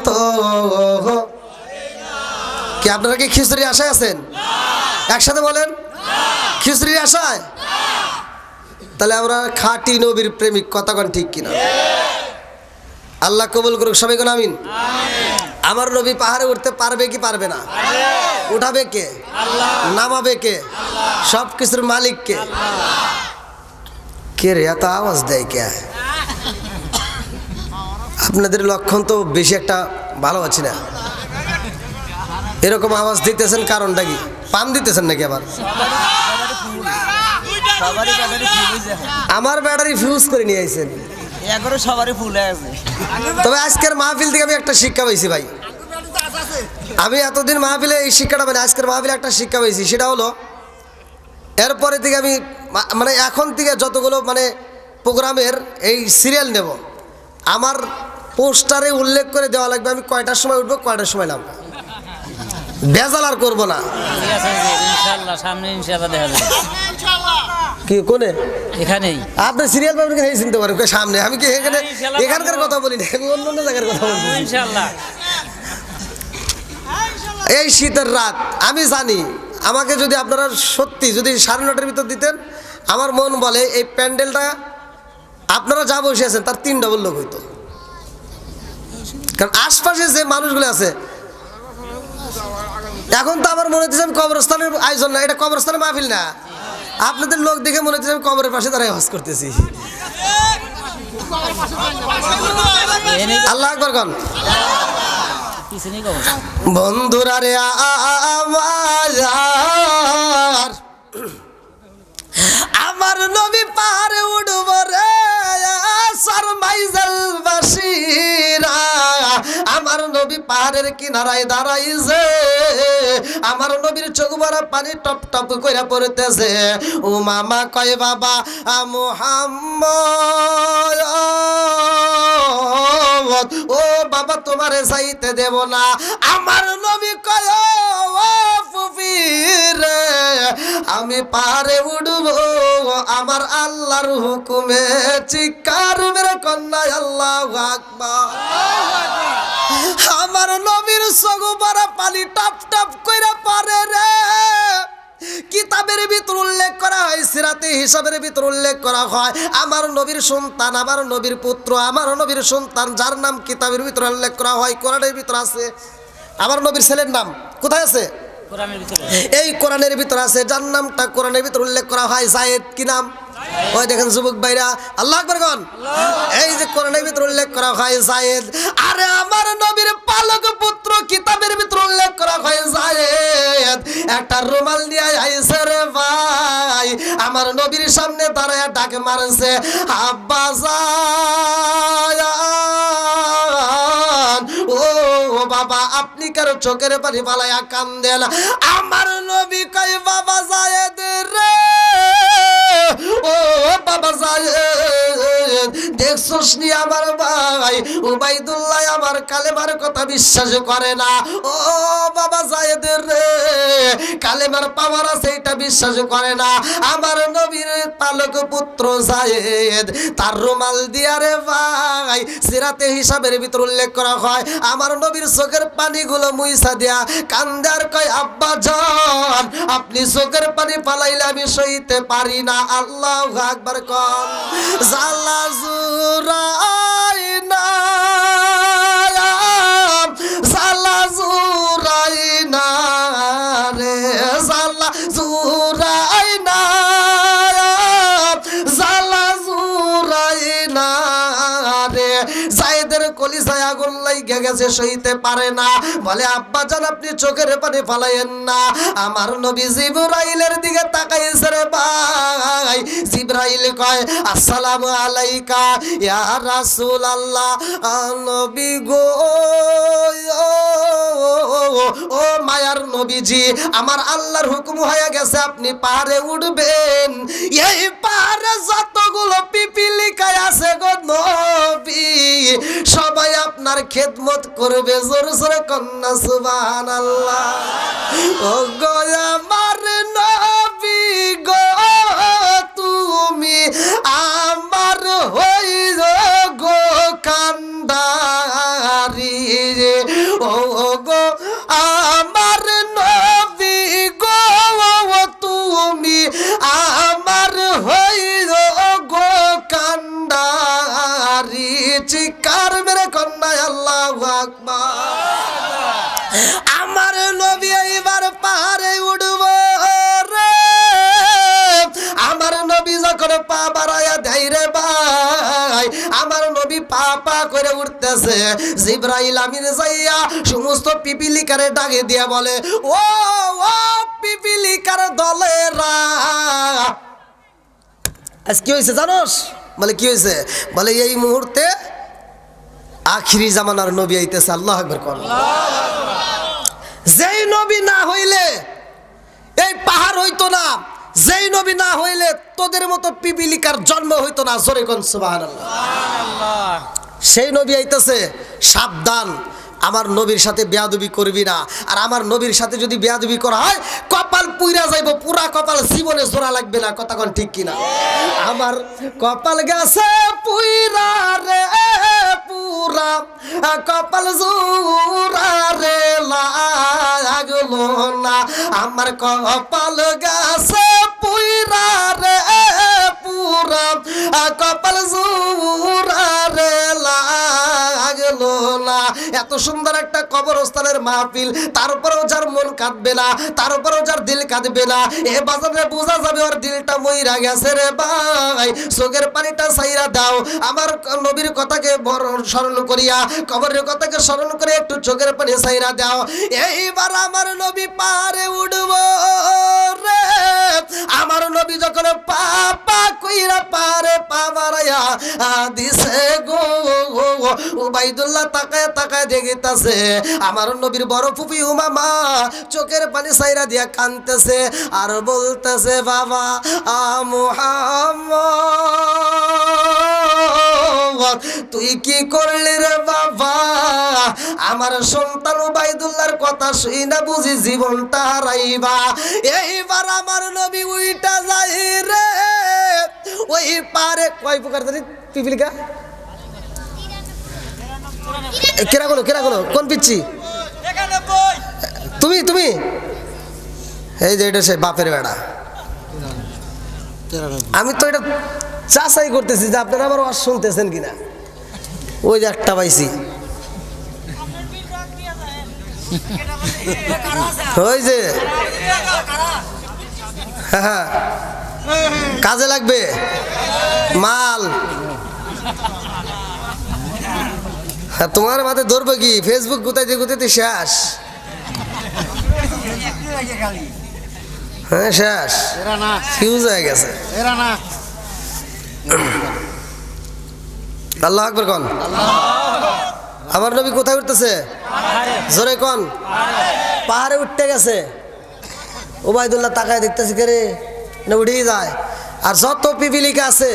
তো কি আপনারা কি খিচুড়ির আশায় আছেন? একসাথে বলেন, খিচুড়ির আশায়? তাহলে আমরা খাঁটি নবীর প্রেমিক, কথা কোন ঠিক কিনা? আল্লাহ কবুল করুক, সবাই কোন আমিন। আমার নবী পাহাড়ে উঠতে পারবে কি পারবে না? উঠাবে কে? নামাবে কে? সব কিছুর মালিক কে? কে রে এত আওয়াজ দেয় কে? আপনাদের লক্ষণ তো বেশি একটা ভালো আছে না। এরকম আওয়াজ দিতেছেন কারণটা কি? পান দিতেছেন নাকি আবার? আমার ব্যাটারি ফিউজ করে নিয়ে আইছেন। সবারই ফুল আছে। তবে আজকের মাহফিল থেকে আমি একটা শিক্ষা পাইছি ভাই। আমি এতদিন মাহফিলে এই শিক্ষাটা মানে আজকের মাহফিলে একটা শিক্ষা পাইছি, সেটা হলো এরপরে থেকে আমি মানে এখন থেকে যতগুলো মানে প্রোগ্রামের এই সিরিয়াল নেব, আমার পোস্টারে উল্লেখ করে দেওয়া লাগবে আমি কয়টার সময় উঠবো, কয়টার সময় নামবো। ভেজাল আর করবো না। ইনশাআল্লাহ সামনে ইনশাআল্লাহ দেখা যাবে। কি কোনে? এখানেই আপনি সিরিয়াল পাবেন কিনা এই চিনতে পারেন সামনে। আমি কি এখানে এখানকার কথা বলি না, আমি অন্য অন্য জায়গার কথা বলছি। ইনশাআল্লাহ এই শীতের রাত আমি জানি, আমাকে যদি আপনারা সত্যি যদি 9:30-র ভিতর দিতেন, আমার মন বলে এই প্যান্ডেলটা আপনারা যা বসে আছেন তার 3 ডবল লোক হইতো। কারণ আশপাশে যে মানুষগুলো আছে, এখন তো আমার মনে হচ্ছে আমি কবরস্থানের আয়োজন না, এটা কবরস্থানের মাহফিল না। আপনাদের লোক দেখে মনে হচ্ছে আমি কবরের পাশে দাঁড়ায় হজ করতেছি। আল্লাহ আকবার কোন। বন্ধুরা রে আমার নবী পাহাড়ে উঠব রে সরমাইজাল বাসিরা, আমার নবী পাহাড়ের কিনারায় দাঁড়াইছে, আমার নবীর চোখ ভরা পানি টপ টপ কইরা পড়তেছে। ও মামা কয় বাবা মুহাম্মদ, ও বাবা তোমারে যাইতে দেব না। আমার নবী কয় ও ফুফির আমি পাহাড়ে উঠব আমার আল্লাহর হুকুমে। চিৎকার মেরে কন্যা আল্লাহু আকবার। আমার নবীর চোখ ভরা পানি টপ টপ কইরা পড়ে রে। কিতাবের ভিতর উল্লেখ করা হয়, সিরাতে হিসাবের ভিতর উল্লেখ করা হয়, আমার নবীর সন্তান, আমার নবীর পুত্র, আমার নবীর সন্তান যার নাম কিতাবের ভিতর উল্লেখ করা হয়, কোরআনের ভিতর আছে। আমার নবীর ছেলের নাম কোথায় আছে? এই কোরআনের ভিতর আছে, যার নামটা কোরআনের ভিতর উল্লেখ করা হয় যায়েদ। কি নাম? ওই দেখেন যুবক ভাইরা, আল্লাহু আকবার কোন। এই যে কোরআনের ভিতর উল্লেখ করা হয় যায়েদ, আরে আমার নবীর পালক পুত্র কিতাবের ভিতর উল্লেখ করা হয় যায়েদ। একটা রুমাল নিয়ে আইছে রে ভাই, আমার নবীর সামনে দাঁড়ায় ডাক মারছে আব্বা জান, ও বাবা আপনি কারো চোখের পানি ফালাইয়া কান্দেন। আমার নবী কয় বাবা যায়েদ রে, ও বাবা যায়েদ দেখছস নি আমার ভাই উবাইদুল্লাহ আমার কালেমার কথা বিশ্বাস করে না। ও বাবা যায়েদ রে কালেমার পাওয়ার আছে এটা বিশ্বাস করে না। আমার নবীর পালক পুত্র যায়েদ তার রুমাল দিয়া রে ভাই সিরাতে হিসাবের ভিতর উল্লেখ করা হয়, আমার নবীর চোখের পানিগুলো মুইসা দিয়া কান্দে আর কয় আব্বা জান আপনি চোখের পানি ফালাইলে আমি সইতে পারি না। আল্লাহু আকবার কোন। জালা জুরাই না, জালা জুরাই না রে, জালা জুরাই না, জালা জুরাই না রে। যায়েদের কলিজায় আগুন লাইগা গেছে, সইতে পারে না, বলে আব্বা জান আপনি চোখের পানি ফালাইয়েন না। আমার নবী জিবরাইলের দিকে তাকাইছে রে ভাই, জিবরাইল কয় আসসালামু আলাইকা ইয়া রাসূলুল্লাহ। নবী গো ও মায়ার নবীজি আমার আল্লাহর হুকুম হয়ে গেছে আপনি পাহাড়ে উঠবেন। এই পাহাড়ে যতগুলো পিপিলিকায় আছে গো নবী সবাই আপনার খেদমত করবে। জোরে জোরে কন্যা সুবহানাল্লাহ। ও গো আমার নবী গো তুমি আমার হইল গো কান্দারি রে। পা করে উঠতেছে। জিবরাইল আমিন যাইয়া সমস্ত পিপিলিকারে ডাকে দিয়া বলে, ও ও পিপিলিকার দলেরা, আজ কি হয়েছে জানোস? বলে কি হয়েছে? বলে এই মুহূর্তে আখিরি জামানার নবী আইতেছে। আল্লাহু আকবার কর। যেই নবী না হইলে এই পাহাড় হইতো না, যেই নবী না হইলে তোদের মতো পিপিলিকার জন্ম হইতো না। জোরে কোন সুবহানাল্লাহ। সেই নবী আইতেছে, সাবধান, আমার নবীর সাথে বেয়াদবি করবি না। আর আমার নবীর সাথে যদি বেয়াদবি করা হয় কপাল পুইরা যাইব, পুরা কপাল, জীবনে জোড়া লাগবে না। কথা কোন ঠিক কিনা? আমার কপাল গেছে পুইরা রে, পুরা কপাল জোড়া রে লাগলো না। আমার কপাল গেছে পুইরা রে, পুরা কপাল জোড়া রে লাগলো না। এত সুন্দর একটা কবরস্থানের মাহফিল, তারপরেও যার মন কাঁদবে না, তারপরেও যার দিল কাঁদবে না, এ বাজারে বোঝা যাবে ওর দিলটা মইরা গেছে রে ভাই। চোখের পানিটা ছাইরা দাও, আমার নবীর কথাকে স্মরণ করিয়া, কবরের কথাকে স্মরণ করে একটু চোখের পানি ছাইরা দাও। এইবার আমার নবী পারে উঠব রে। আমার নবী যখন পা পা কইরা পারে পা বাড়াইয়া দিছে গো, উবাইদুল্লাহ তাকায় তাকায় দেখিতাছে আমার নবীর বড় ফুফি উমামা চোখের পানি ছাইরা দিয়া কাঁদতেছে আর বলতেছে, বাবা মুহাম্মদ তুই কি করলি রে বাবা? আমার সন্তান উবাইদুল্লাহর কথা শুই না বুঝি জীবনটা হারাইবা। এইবার আমার নবী উইটা যায় রে ওই পারে। কয় প্রকার জানি পিপিলিকা? কেরা গুলো কোন পিচ্ছি? তুমি তুমি এই যে এটা সে বাপের বেড়া। আমি তো এটা যাচাই করতেছি যে আপনারা আবার ওয়াজ শুনতেছেন কিনা। ওই যে একটা পাইছি, ওই যে হ্যাঁ কাজে লাগবে মাল। তোমার মাথায় ধরবো কি? ফেসবুক গুতাইতে গুতাইতে শেষ। হ্যাঁ শেষ, ফিউজ হয়ে গেছে। আল্লাহু আকবার কোন। আমার নবী কোথায় উঠতেছে? জোরে কোন। পাহাড়ে উঠতে গেছে। উবাইদুল্লাহ তাকায় দেখতেছে কে রে, না উঠেই যায়। আর যত পিপিলিকা আছে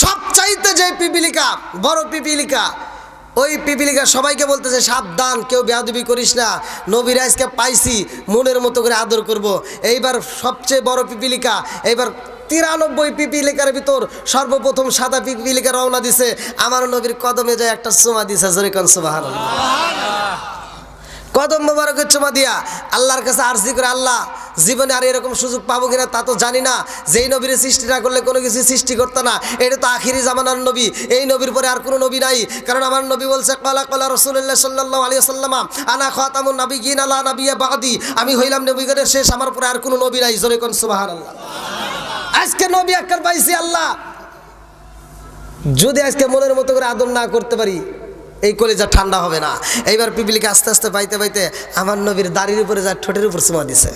সবচাইতে যে পিপিলিকা বড় পিপিলিকা, ওই পিপিলিকা সবাইকে বলতেছে সাবধান, কেউ বেয়াদবি করিস না। নবীর আজকে পাইছি, মনের মতো করে আদর করব। এইবার সবচেয়ে বড় পিপিলিকা, এইবার 93 পিপিলিকার ভিতর সর্বপ্রথম সাদা পিপিলিকা রওনা দিছে। আমার নবীর কদমে যায় একটা চুমা দিছে। জোরে কোন সুবহানাল্লাহ। কদম মোবারকের চুমা দিয়া আল্লাহর কাছে আরজি করে, আল্লাহ জীবনে আর এরকম সুযোগ পাবো কিনা তা তো জানি না। যেই নবীর সৃষ্টি না করলে কোনো কিছু সৃষ্টি করতো না। এটা তো আখিরি জামানার নবী, এই নবীর পরে আর কোনো নবী নাই। কারণ আমার নবী বলছে ক্বালা ক্বালা রাসূলুল্লাহ সাল্লাল্লাহু আলাইহি ওয়াসাল্লাম আনা খাতামুন নাবিয়্যিন লা নাবিয়্যা বা'দি, আমি হইলাম নবীগণের শেষ, আমার পরে আর কোনো নবী নাই। জোরে কোন সুবহানাল্লাহ। আজকে নবী একবার পাইছি আল্লাহ, যদি আজকে মনের মতো করে আদর না করতে পারি এই কলিজা ঠান্ডা হবে না। এইবার পিপিলিকা আস্তে আস্তে পাইতে পাইতে আমার নবীর দাড়ির উপরে যা ঠোঁটের উপর চুমা দিছে।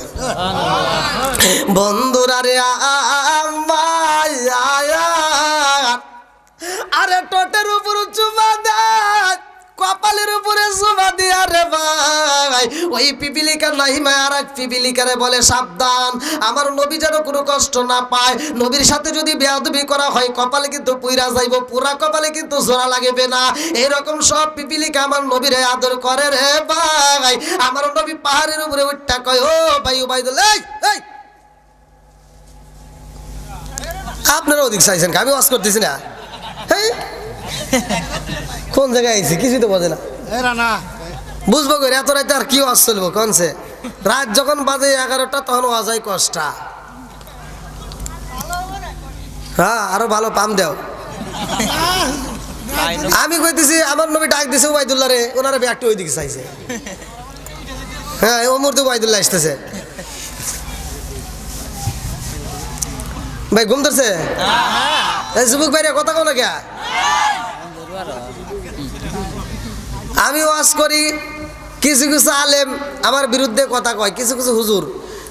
বন্ধুরা রে আরে ঠোঁটের উপর চুমা দেয়, কপালের উপরে চুমা দিয়া রে ভাই। ওই পিপিলিকা নাহিমা আর এক পিপিলিকারে বলে সাবধান, আমার নবী যেন কোনো কষ্ট না পায়। নবীর সাথে যদি বেয়াদবি করা হয় কপালে কিন্তু পুইরা যাইব, পুরা কপালে কিন্তু জোড়া লাগবে না। এরকম সব পিপিলিকা আমার নবীরে আদর করে রে ভাই। আমার নবী পাহাড়ের উপরে উঠটা কয়, ও ভাই উবাইদুল্লাহ, এই আপনারা ওদিক চাইছেন, আমি ওয়াজ করতেছি না। কোন জায়গায় আইছি কিছুই তো বোঝে না। বুঝবো করে এত রাতে আর কি ওয়াজ চলবো কোনছে? রাত যখন বাজে 11টা তখন ওয়াজ হয় কষ্টা। হ্যাঁ আরো ভালো পাম দেও। আমি কইতেছি আমার নবী ডাক দিছে উবাইদুল্লাহ রে, ওনারা ব্যাগটা ওই দিকে চাইছে। হ্যাঁ ও মুহূর্তে উবাইদুল্লাহ আসতেছে। ভাই ঘুম ধরছে? যুবক ভাইরা কথা কও না কে? আমি ওয়াজ করি, কিছু কিছু আলেম আমার বিরুদ্ধে কথা কয়, কিছু কিছু হুজুর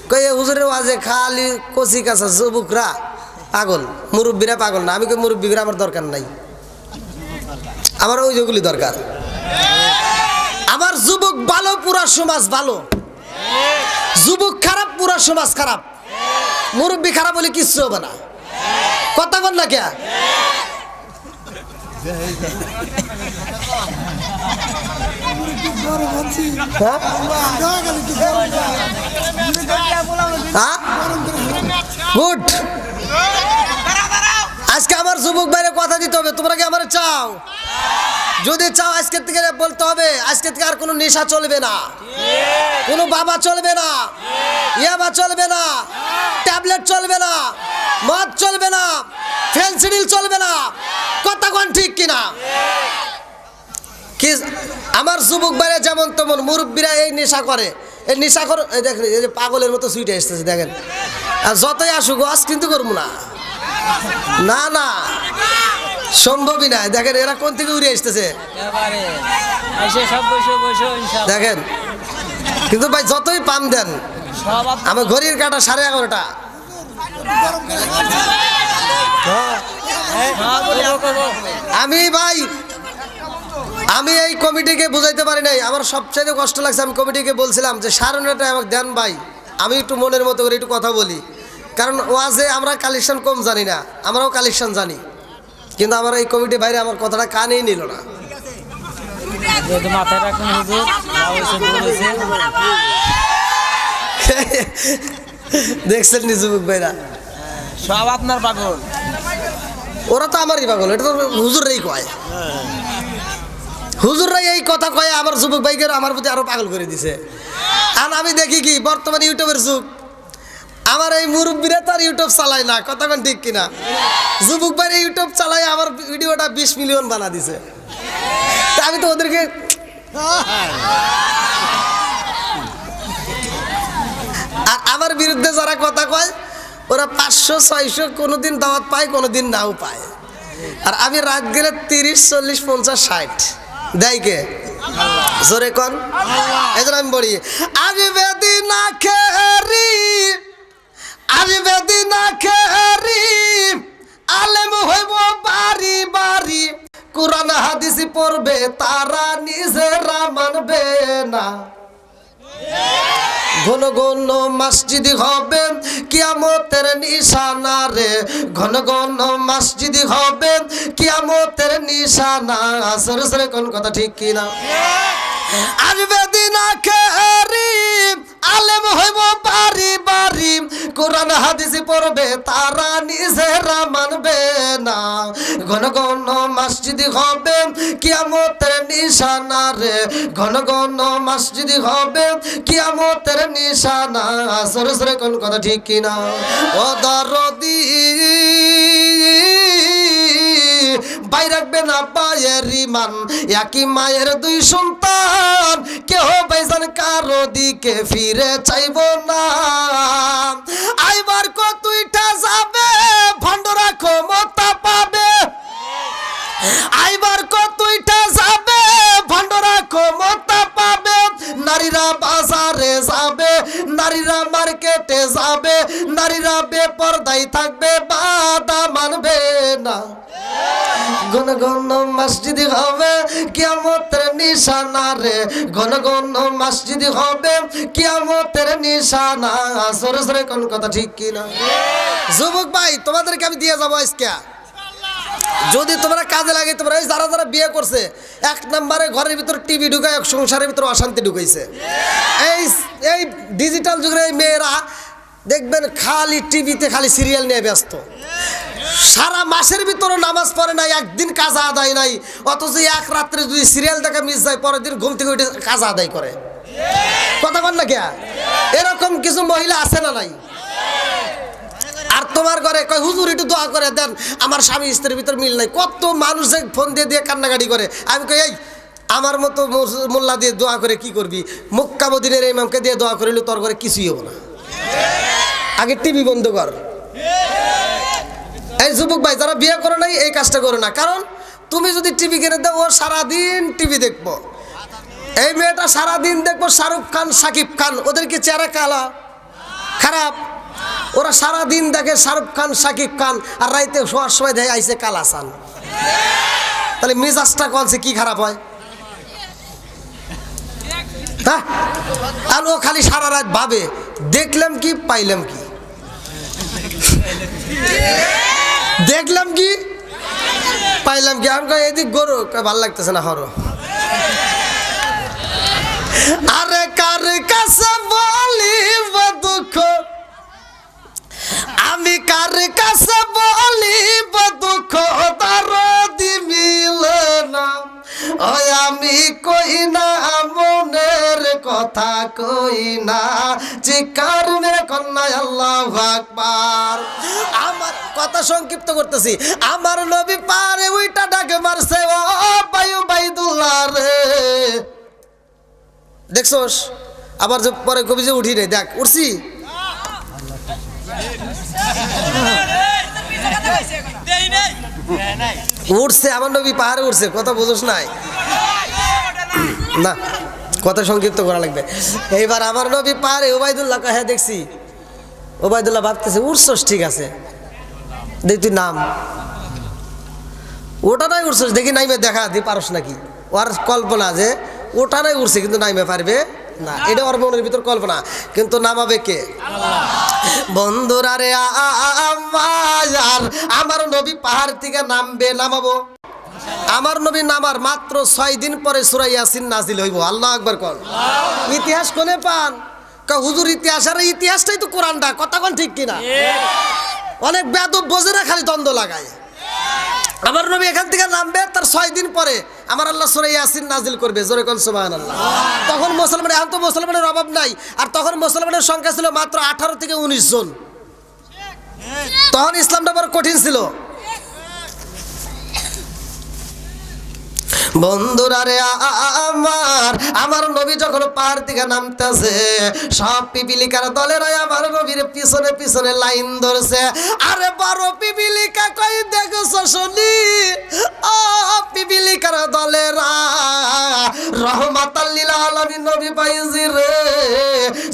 কই এই হুজুরের ওয়াজে খালি কচি কাঁচা যুবকরা পাগল, মুরব্বীরা পাগল না। আমি কই মুরব্বীরা আমার দরকার নাই, আমার ওই যেগুলি দরকার। আমার যুবক ভালো, পুরা সমাজ ভালো। যুবক খারাপ, পুরা সমাজ খারাপ। মুরব্বী খারাপ বলে কিচ্ছু হবে না, কথা বল না কে? গুড। আজকে আমার যুবক বাইরে কথা দিতে হবে, তোমরা কি আমার চাও? যদি চাও আজকে থেকে বলতে হবে, আজকে থেকে আর কোনো নেশা চলবে না, কোনো বাবা চলবে না, ইয়াবা চলবে না, ট্যাবলেট চলবে না, মদ চলবে না, ফেন্সিডিল চলবে না। কথা কোন ঠিক কিনা? কি আমার যুবক বাইরে যেমন তেমন মুরব্বীরা এই নেশা করে, এই নেশা করে দেখেন, এই যে পাগলের মতো সুইটে আসতেছে দেখেন। আর যতই আসুক আজ কিন্তু করবো না, না না সম্ভবই না। দেখেন এরা কোন থেকে উড়ে আসতেছে দেখেন। কিন্তু ভাই যতই পাম দেন, আমার ঘড়ির কাটা 11:30। আমি এই কমিটিকে বুঝাইতে পারি নাই। আমার সবচেয়ে কষ্ট লাগছে, আমি কমিটিকে বলছিলাম যে 9:30 আমাকে দেন ভাই, আমি একটু মনের মতো করে একটু কথা বলি। কারণ ওয়াজে আমরা কালেকশন কম জানি না, আমরাও কালেকশন জানি, কিন্তু আমার এই কমিটি বাইরে আমার কথাটা কানেই নিল না। দেখছেন নি যুবক ভাইরা সব আপনার পাগল, ওরা তো আমারই পাগল। এটা তো হুজুররাই কয়, হুজুররাই এই কথা কয় আমার যুবক ভাইকে আমার প্রতি আরো পাগল করে দিছে। আর আমি দেখি কি বর্তমানে ইউটিউবের যুগ, আমার এই মুরব্বীরা তো আর ইউটিউব চালায় না, কথা কোন ঠিক কিনা? যুবক ভাইরা ইউটিউব চালায় আমার ভিডিওটা 20 মিলিয়ন বানা দিছে। তা আমি তো ওদেরকে আর আমার বিরুদ্ধে যারা কথা কয় ওরা 500-600 কোনোদিন দাওয়াত পায়, কোনোদিন নাও পায়। আর আমি রাত গেলে 30-40-50-60 দেয় কে? জোরে কন। এই জন্য আমি বলি আমি বেদিনা খেরি, আমি বেদিনা খেরি, আলেম হইব বাড়ি বাড়ি, কোরআন হাদিস পড়বে তারা নিজেরা মানবে না। ঘন ঘন মসজিদ হবে কিয়ামতের নিশানা রে, ঘন ঘন মসজিদ হবে কিয়ামতের নিশানা। সরে সরে কোন কথা ঠিক কিনা? আসবে দিন আখেরি, আলেম হইব বাড়ি বাড়ি, কোরআন হাদিস পড়বে তারা নিজেরা মানবে না। ঘন ঘন মসজিদ হবে কিয়ামতের নিশানা রে, ঘন ঘন মসজিদ হবে কিয়ামতের নিশানা। সরে সরে কোন কথা ঠিক কিনা? ও দরদি ভাই রাখবে না পায়ের ইমান, একই মায়ের 2 সন্তান, কেহ ভাইজান কারো দিকে ফিরে চাইব না। আইবার কতইটা যাবে ভণ্ডরা ক্ষমতা পাবে, আইবার কতইটা যাবে ভণ্ডরা ক্ষমতা পাবে। নারীরা বাজারে যাবে, নারীরা মার্কেটে যাবে, নারীরা বেপরদাই থাকবে, বাধা মানবে না। ঘন ঘন মসজিদ হবে কিয়ামতের নিশানা রে, ঘন ঘন মসজিদ হবে কিয়ামতের নিশানা। সরে সরে কোন কথা ঠিক কিনা? যুবক ভাই তোমাদেরকে আমি দিয়ে যাবো আজকে, যদি তোমরা কাজে লাগে। তোমরা এই যারা যারা বিয়ে করছে 1 নম্বরে ঘরের ভিতর টিভি ঢুকায়, সংসারের ভিতর অশান্তি ঢুকাইছে। এই ডিজিটাল যুগের এই মেয়েরা দেখবেন খালি টিভিতে খালি সিরিয়াল নিয়ে ব্যস্ত, সারা মাসের ভিতরে নামাজ পড়ে নাই, একদিন কাজা আদায় নাই। অথচ এক রাত্রে যদি সিরিয়াল দেখা মিস যায়, পরের দিন ঘুম থেকে উঠে কাজা আদায় করে। কথা বল না কে? এরকম কিছু মহিলা আছে না নাই? আর তোমার ঘরে কয় হুজুর একটু দোয়া করে দেন, আমার স্বামী স্ত্রীর ভিতর মিল নাই। কত মানুষ ফোন দিয়ে দিয়ে কান্নাকাটি করে। আমি কই এই আমার মতো মোল্লা দিয়ে দোয়া করে কি করবি? মক্কা মদিনার ইমামকে দিয়ে দোয়া করিলে তোর ঘরে কিছুই হবে না। আগে টিভি বন্ধ কর। এই যুবক ভাই যারা বিয়ে করো নাই এই কাজটা করো না, কারণ তুমি যদি টিভি কিনে দাও ও সারাদিন টিভি দেখবো। এই মেয়েটা সারাদিন দেখবো শাহরুখ খান সাকিব খান, ওদের কি চেহারা কালা খারাপ? ওরা সারাদিন দেখে শাহরুখ খান সাকিব খান আর রাইতে শোয়ার সময় দেখে আইসে কালা সান। তাহলে মেজাজটা কনছে কি খারাপ হয়? হ্যাঁ, আর ও খালি সারা রাত ভাবে দেখলাম কি পাইলাম কি, দেখলাম কি পাইলাম কি। আমি কই এদিক গরু, ভাল লাগতেছে না হরো। আরে কার কাছে বলিব দুঃখ, আমি কার কাছে বলিব দুঃখ, তার দিমিলে না। ওই আমি কই না মনের কথা, কই না চিকার মেরে কন্যা আল্লাহু আকবার। আমার কথা সংক্ষিপ্ত করতেছি। আমার নবী পারে ওইটা ডাকে মারছে, ও বায়ু বাইদুল্লাহ রে। দেখছোস? আবার যে পরে কবি যে উঠি রে, দেখ উঠছি। উঠছে আমার নবী পাহাড়ে উঠছে, কথা বুঝোস নাই না, কথা সংক্ষিপ্ত করা লাগবে। এইবার আমার নবী পাহাড়ে, ওবায়দুল্লাহ হ্যাঁ দেখছি। ওবায়দুল্লাহ ভাবতেছে উঠছস ঠিক আছে, দেখ তুই নাম। ওটা নাই উঠছস, দেখি নাইমে দেখা দি পারস নাকি। ওর কল্পনা যে ওটা নাই উঠছে কিন্তু নাইমে পারবে না, এটা ওর মনের ভিতর কল্পনা, কিন্তু নামাবে কে? বন্ধুরা রে আমার নবী পাহাড় থেকে নামবে, নামাবো। আমার নবী নামার মাত্র 6 দিন পরে সূরা ইয়াসিন নাজিল হইব। আল্লাহু আকবার কোন। ইতিহাস কোনে পান? হুজুর ইতিহাস, আর ইতিহাসটাই তো কোরআনটা, কথা কোন ঠিক কিনা? অনেক বেয়াদব বোঝে না, খালি দ্বন্দ্ব লাগায়। আমার নবী এখান থেকে নামবে, তার 6 দিন পরে আমার আল্লাহ সূরা ইয়াসিন নাজিল করবে। জোরে কোন সুবহানাল্লাহ। তখন মুসলমান, এখন তো মুসলমানের অভাব নাই, আর তখন মুসলমানের সংখ্যা ছিল মাত্র 18 থেকে 19 জন। তখন ইসলামটা বড় কঠিন ছিল। বন্ধুরা রে আমার নবী যখন পাহাড় থেকে নামতেছে, সব পিপিলিকার দলেরা আমার নবীর পিছনে পিছনে লাইন ধরছে। আরে বড় পিপিলিকা কই দেখছো শুনি, ও পিপিলিকার দলেরা রহমাতাল লিল আলামিন নবী পাইছি রে।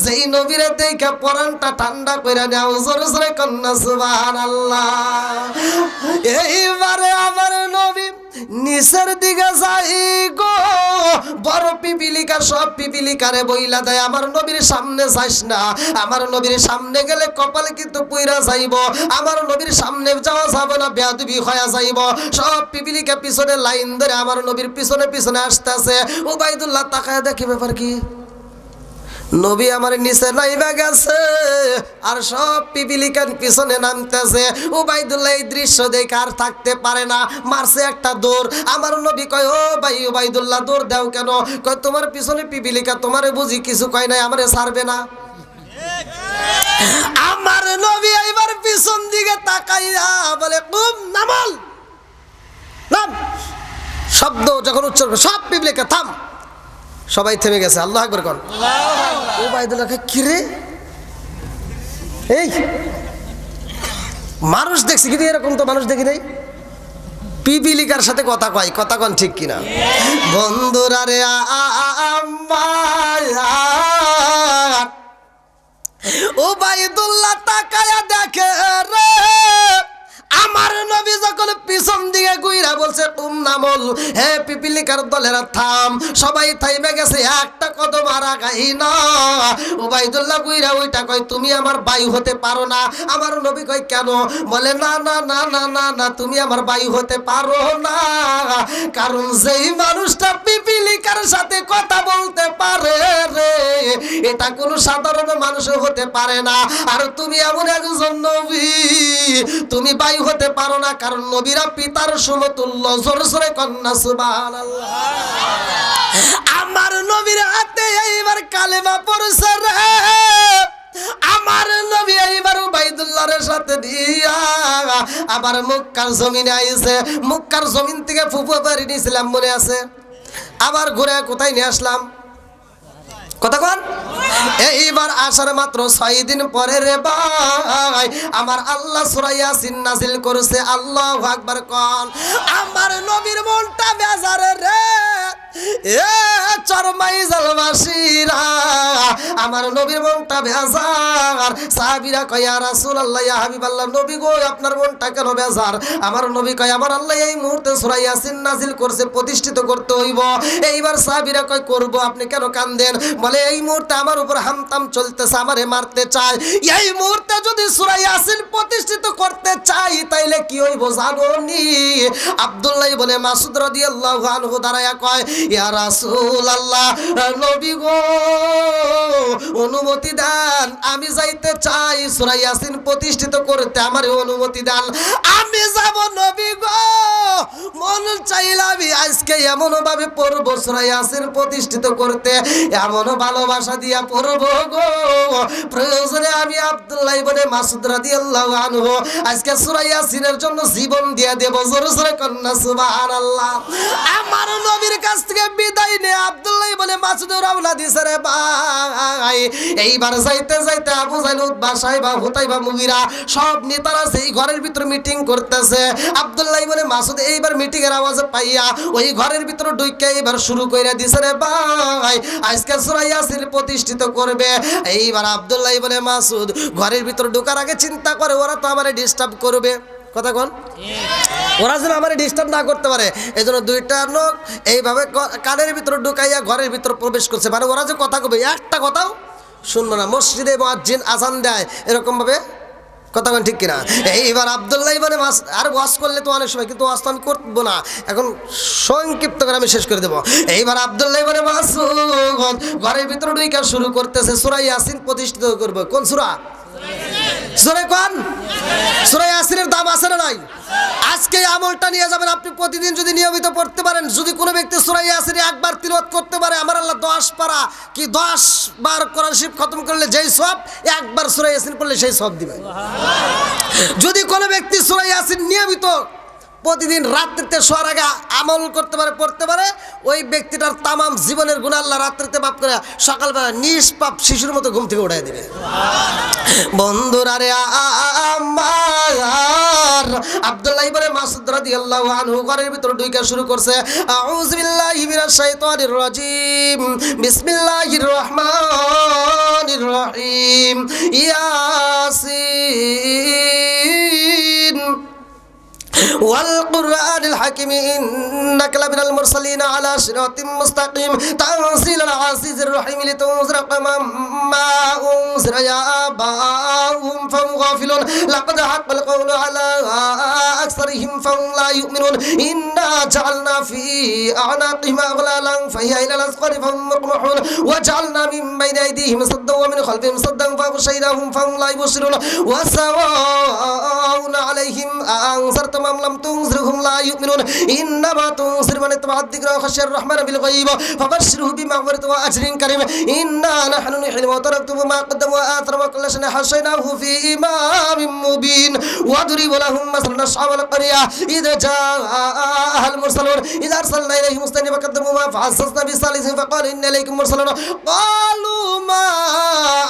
যেই নবীরে দেখে পরানটা ঠান্ডা কইরা নাও, জোরে জোরে কন্না সুবহানাল্লাহ। এইবারে আমার নবী নিচের দিকে যাই গো, বড় পিপিলিকা সব পিপিলিকারে বইলা দেয় আমার নবীর সামনে যাইস না, আমার নবীর সামনে গেলে কপাল কিন্তু পুইরা যাইব, আমার নবীর সামনে যাওয়া যাবে না, বেয়াদবি হয়ে যাইব। সব পিপিলিকা পিছনে লাইন ধরে আমার নবীর পিছনে পিছনে আসতেছে। ওবায়দুল্লাহ তাকায় দেখে ব্যাপার কি, নবী আমার নিচে নাইবা গেছে আর সব পিপিলিকার পিছনে নামতেছে। ওবায়দুল্লাহ এই দৃশ্য দেখে আর থাকতে পারে না, মারছে একটা দৌড়। আমার নবী কয়, ও ভাই ওবায়দুল্লাহ দৌড় দাও কেন? কয় তোমার পিছনে পিপিলিকা, তোমারে বুঝি কিছু কয় নাই, আমারে ছাড়বে না। আমার নবী এবার পিছন দিকে তাকাইয়া বলে, কুম নামাল নাম। শব্দ যখন উচ্চারণ, সব পিপিলিকা থাম। সবাই থেমে গেছে। আল্লাহু আকবার কোন। ওবায়দুল্লাহ কি রে, এই মানুষ দেখছি কিন্তু এরকম তো মানুষ দেখি নাই। পিপিলিকার সাথে কথা কয়, কথা কন ঠিক কিনা? বন্ধুরা রে ওবায়দুল্লাহ তাকায়া দেখে রে আমার নবী যখন পিছন দিকে গুইরা বলছে তুম নামল, হে পিপিলিকার দলেরা থাম। সবাই থাইমে গেছে, একটা কদম আর আগাই না। ওবায়দুল্লাহ গুইরা ওইটা কয়, তুমি আমার ভাই হতে পারো না। আমার নবী কয় কেন? বলে না না না না না না, তুমি আমার ভাই হতে পারো না, কারণ যেই মানুষটা পিপিলিকার সাথে কথা বলতে পারে রে, এটা কোনো সাধারণ মানুষ হতে পারে না। আর তুমি এমন একজন নবী, তুমি ভাই হতে পারো না, কারণ নবীরা পিতার সমতুল্য। জোরে জোরে কন্না সুবহানাল্লাহ। আমার নবীর হাতে এইবার কালেমা পড়ছে রে। আমার নবী এইবার ওবায়দুল্লাহর সাথে দিয়া আবার মক্কার জমিনে আইছে। মক্কার জমিন থেকে ফুফু বাড়ি নিয়েছিলাম, মনে আছে? আবার ঘুরে কোথায় নিয়ে আসলাম? কথা কোন? এইবার আসার মাত্র 6 দিন পরে রে ভাই আমার আল্লাহ সূরা ইয়াসিন নাজিল করেছে। আল্লাহু আকবার কোন। আমার নবীর মনটা বেজারে রে এ চরমাই জালবাসীরা, আমার নবীর মনটা বেজার। সাহাবীরা কয় ইয়া রাসূলুল্লাহ ইয়া হাবিবাল্লাহ, নবী গো আপনার মনটা কেন বেজার? আমার নবী কয় আমার আল্লাহ এই মুহূর্তে সূরা ইয়াসিন নাজিল করছে, প্রতিষ্ঠিত করতে হইব। এইবার সাহাবীরা কয় করব, আপনি কেন কান্দেন? বলে এই মুহূর্তে আমার উপর হামতাম চলতেছে, আমারে মারতে চায়। এই মুহূর্তে যদি সূরা ইয়াসিন প্রতিষ্ঠিত করতে চাই তাইলে কি হইব জানোনি? আব্দুল্লাহ ইবনে মাসউদ রাদিয়াল্লাহু আনহু দাঁড়ায়া কয় ইয়া রাসূলুল্লাহ, নবী গো অনুমতি দেন, আমি যাইতে চাই সূরা ইয়াসিন প্রতিষ্ঠিত করতে, আমারে অনুমতি দেন, আমি যাব নবী গো। মন চাইলে আমি আজকে এমন ভাবে পড়ব সূরা ইয়াসিন প্রতিষ্ঠিত করতে, এমন ভালোবাসা দিয়া পড়ব গো, প্রয়োজনে আমি আব্দুল্লাহ ইবনে মাসউদ রাদিয়াল্লাহু আনহু আজকে সূরা ইয়াসিনের জন্য জীবন দিয়ে দেব। জোরে জোরে কন্না সুবহানাল্লাহ। আমার নবীর কাছ থেকে বিদায় নিয়ে আব্দুল্লাহ ইবনে মাসউদ রওনা দিছে রে ভাই। এইবার যাইতে যাইতে আবু জাহল, উতবা, সাইবা, হুতাইবা, মুগিরা সব নেতারা সেই ঘরের ভিতর মিটিং করতেছে। আব্দুল্লাহ ইবনে মাসউদ এইবার মিটিং এর আওয়াজ পাইয়া ওই ঘরের ভিতর ঢুকে এইবার শুরু কইরা দিছে রে ভাই, আজকে সূরা ইয়াসিন প্রতিষ্ঠিত করবে। এইবার আব্দুল্লাহ ইবনে মাসউদ ঘরের ভিতর ঢোকার আগে চিন্তা করে ওরা তো আমারে ডিস্টার্ব করবে। কথা কোন? ওরা যেন আমারে ডিস্টার্ব না করতে পারে, এই জন্য দুইটা লোক এইভাবে কানের ভিতর ঢুকাইয়া ঘরের ভিতর প্রবেশ করছে। মানে ওরা যে কথা কবে একটা কথাও শুনবো না। মসজিদে মুয়াজ্জিন আজান দেয় এরকম ভাবে কথা কোন, ঠিক কিনা? এইবার আব্দুল্লাহ ইবনে মাসউদ আর ওয়াজ করলে তো অনেক সময়, কিন্তু ওয়াজ তো আমি করবো না, এখন সংক্ষিপ্ত করে আমি শেষ করে দেবো। এইবার আব্দুল্লাহ ইবনে মাসউদ ঘরের ভিতর ঢুকা শুরু করতেছে সূরা ইয়াসিন প্রতিষ্ঠিত করবে। কোন সূরা? সূরা কোন? সূরা ইয়াসিনের দাম আছে না নাই? আজকে আমলটা নিয়ে যাবেন আপনি, প্রতিদিন যদি নিয়মিত পড়তে পারেন, যদি কোনো ব্যক্তি সূরা ইয়াসিন একবার তিলাওয়াত করতে পারে, আমার আল্লাহ 10 পারা কি 10 বার কোরআন শরীফ খতম করলে যেই সওয়াব, একবার সূরা ইয়াসিন পড়লে সেই সওয়াব দিবে। যদি কোনো ব্যক্তি সূরা ইয়াসিন নিয়মিত প্রতিদিন রাত্রিতে শোয়ার আগে আমল করতে পারে, পড়তে পারে, ওই ব্যক্তিটার তামাম জীবনের গুনাহ আল্লাহ রাত্রিতে মাফ করে সকালবেলা নিষ্পাপ শিশুর মতো ঘুম থেকে উঠাই দিবে। বন্ধুরা রে আমার আব্দুল্লাহ ইবনে মাসউদ রাদিয়াল্লাহু আনহু ঘরের ভিতর ঢুকা শুরু করছে আউযু বিল্লাহি মিনাশ শাইতানির রাজিম, বিসমিল্লাহির রহমানির রহিম, ইয়াসিন والقرآن الحكيم إنك لمن المرسلين على صراط مستقيم تنزيل العزيز الرحيم لتنذر قوما ما أنذر آباؤهم فهم غافلون لقد حق القول على أكثرهم فهم لا يؤمنون إنا جعلنا في أعناقهم أغلالا فهي إلى الأذقان فهم مقمحون وجعلنا من بين أيديهم سدا ومن خلفهم سدا فأغشيناهم فهم لا يبصرون وسواء عليهم أأنذرتم أم لم تنذرهم لا يؤمنون إنما تنذر من اتبع الذكر وخشي الرحمن بالغيب فبشره بمغفرة وأجر كريم إنا نحن نحيي الموتى ونكتب ما قدموا وآثروا وكل شيء حصيناه في إمام مبين واضرب لهم مثلا أصحاب القرية إذا جاءها المرسلون إذا أرسلنا إليهم اثنين فكذبوا ما فعززنا بثالث فقال إن إليكم مرسلون قالوا ما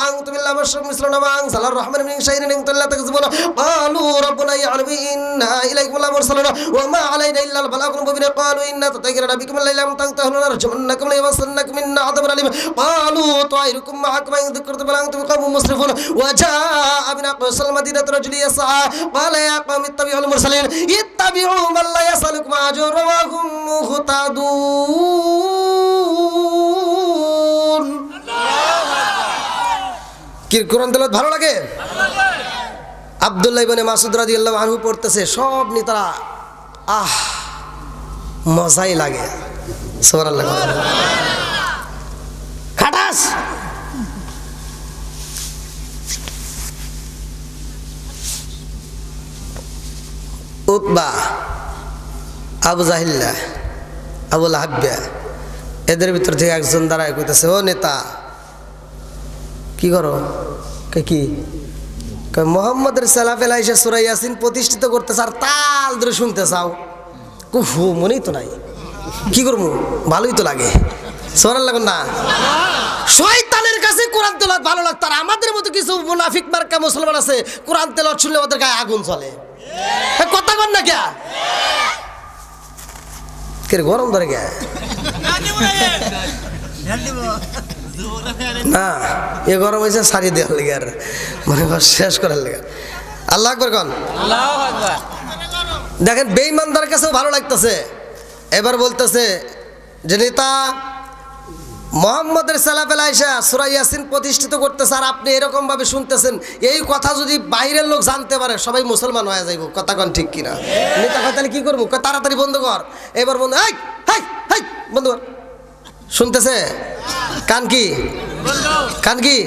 أنتم إلا بشر مثلنا ما أنزل الرحمن من شيء إن أنتم لا تكذبون قالوا ربنا يعلم إنا إليكم لمرسلون وما علينا إلا البلاغ المبين قالوا إنا تطيرنا بكم الليل أم تنتهوا لنرجمنكم ليمسنكم منا عذاب أليم قالوا طائركم معكم إن ذكرتم بل أنتم قوم مسرفون وجاء من أقصى المدينة رجل يسعى قال يا قوم اتبعوا المرسلين اتبعوا من لا يسألكم أجرا وهم مهتدون কি কোরআন তেলাওয়াত ভালো লাগে? আব্দুল্লাহ ইবনে মাসউদ রাদিয়াল্লাহু আনহু পড়তেছে, সব নেতারা মজাই লাগে। সুবহানাল্লাহ। খাটাস উতবা, আবু জাহিল্লা, আবু লাহাব, এদের ভিতর থেকে একজন দাঁড়ায় কইতেছে, ও নেতা কি করো? কি মোহাম্মদের সালাফেলা এসে সূরা ইয়াসিন প্রতিষ্ঠিত করতেছে আর তাল ধরে শুনতে চাও? কুফু মনেই তো নাই, কি করবো? ভালোই তো লাগে। সোনার লাগুন না শয়তানের কাছে কোরআন তেলাওয়াত ভালো লাগতো আর আমাদের মতো কিছু মুনাফিক মার্কা মুসলমান আছে কোরআন তেলাওয়াত শুনলে ওদের গায়ে আগুন জ্বলে কথা কন না কে কে গরম ধরে গে না এ গরম হয়েছে সারি দেওয়ার লেগে আর মানে শেষ করার লেগে আল্লাহ আকবার কন আল্লাহু আকবার। দেখেন বেঈমানদার কাছেও ভালো লাগতেছে এবার বলতেছে যে নেতা মোহাম্মদের সালাফেল আয়েশা সূরা ইয়াসিন প্রতিষ্ঠিত করতেছে আর আপনি এরকম ভাবে শুনতেছেন এই কথা যদি বাইরের লোক জানতে পারে সবাই মুসলমান হয়ে যাইব কথা কোন ঠিক কিনা নেতা কয় তাহলে কি করবো কয় তাড়াতাড়ি বন্ধ কর এবার বন্ধ এই হাই হাই বন্ধ কর শুনতেছে কান কি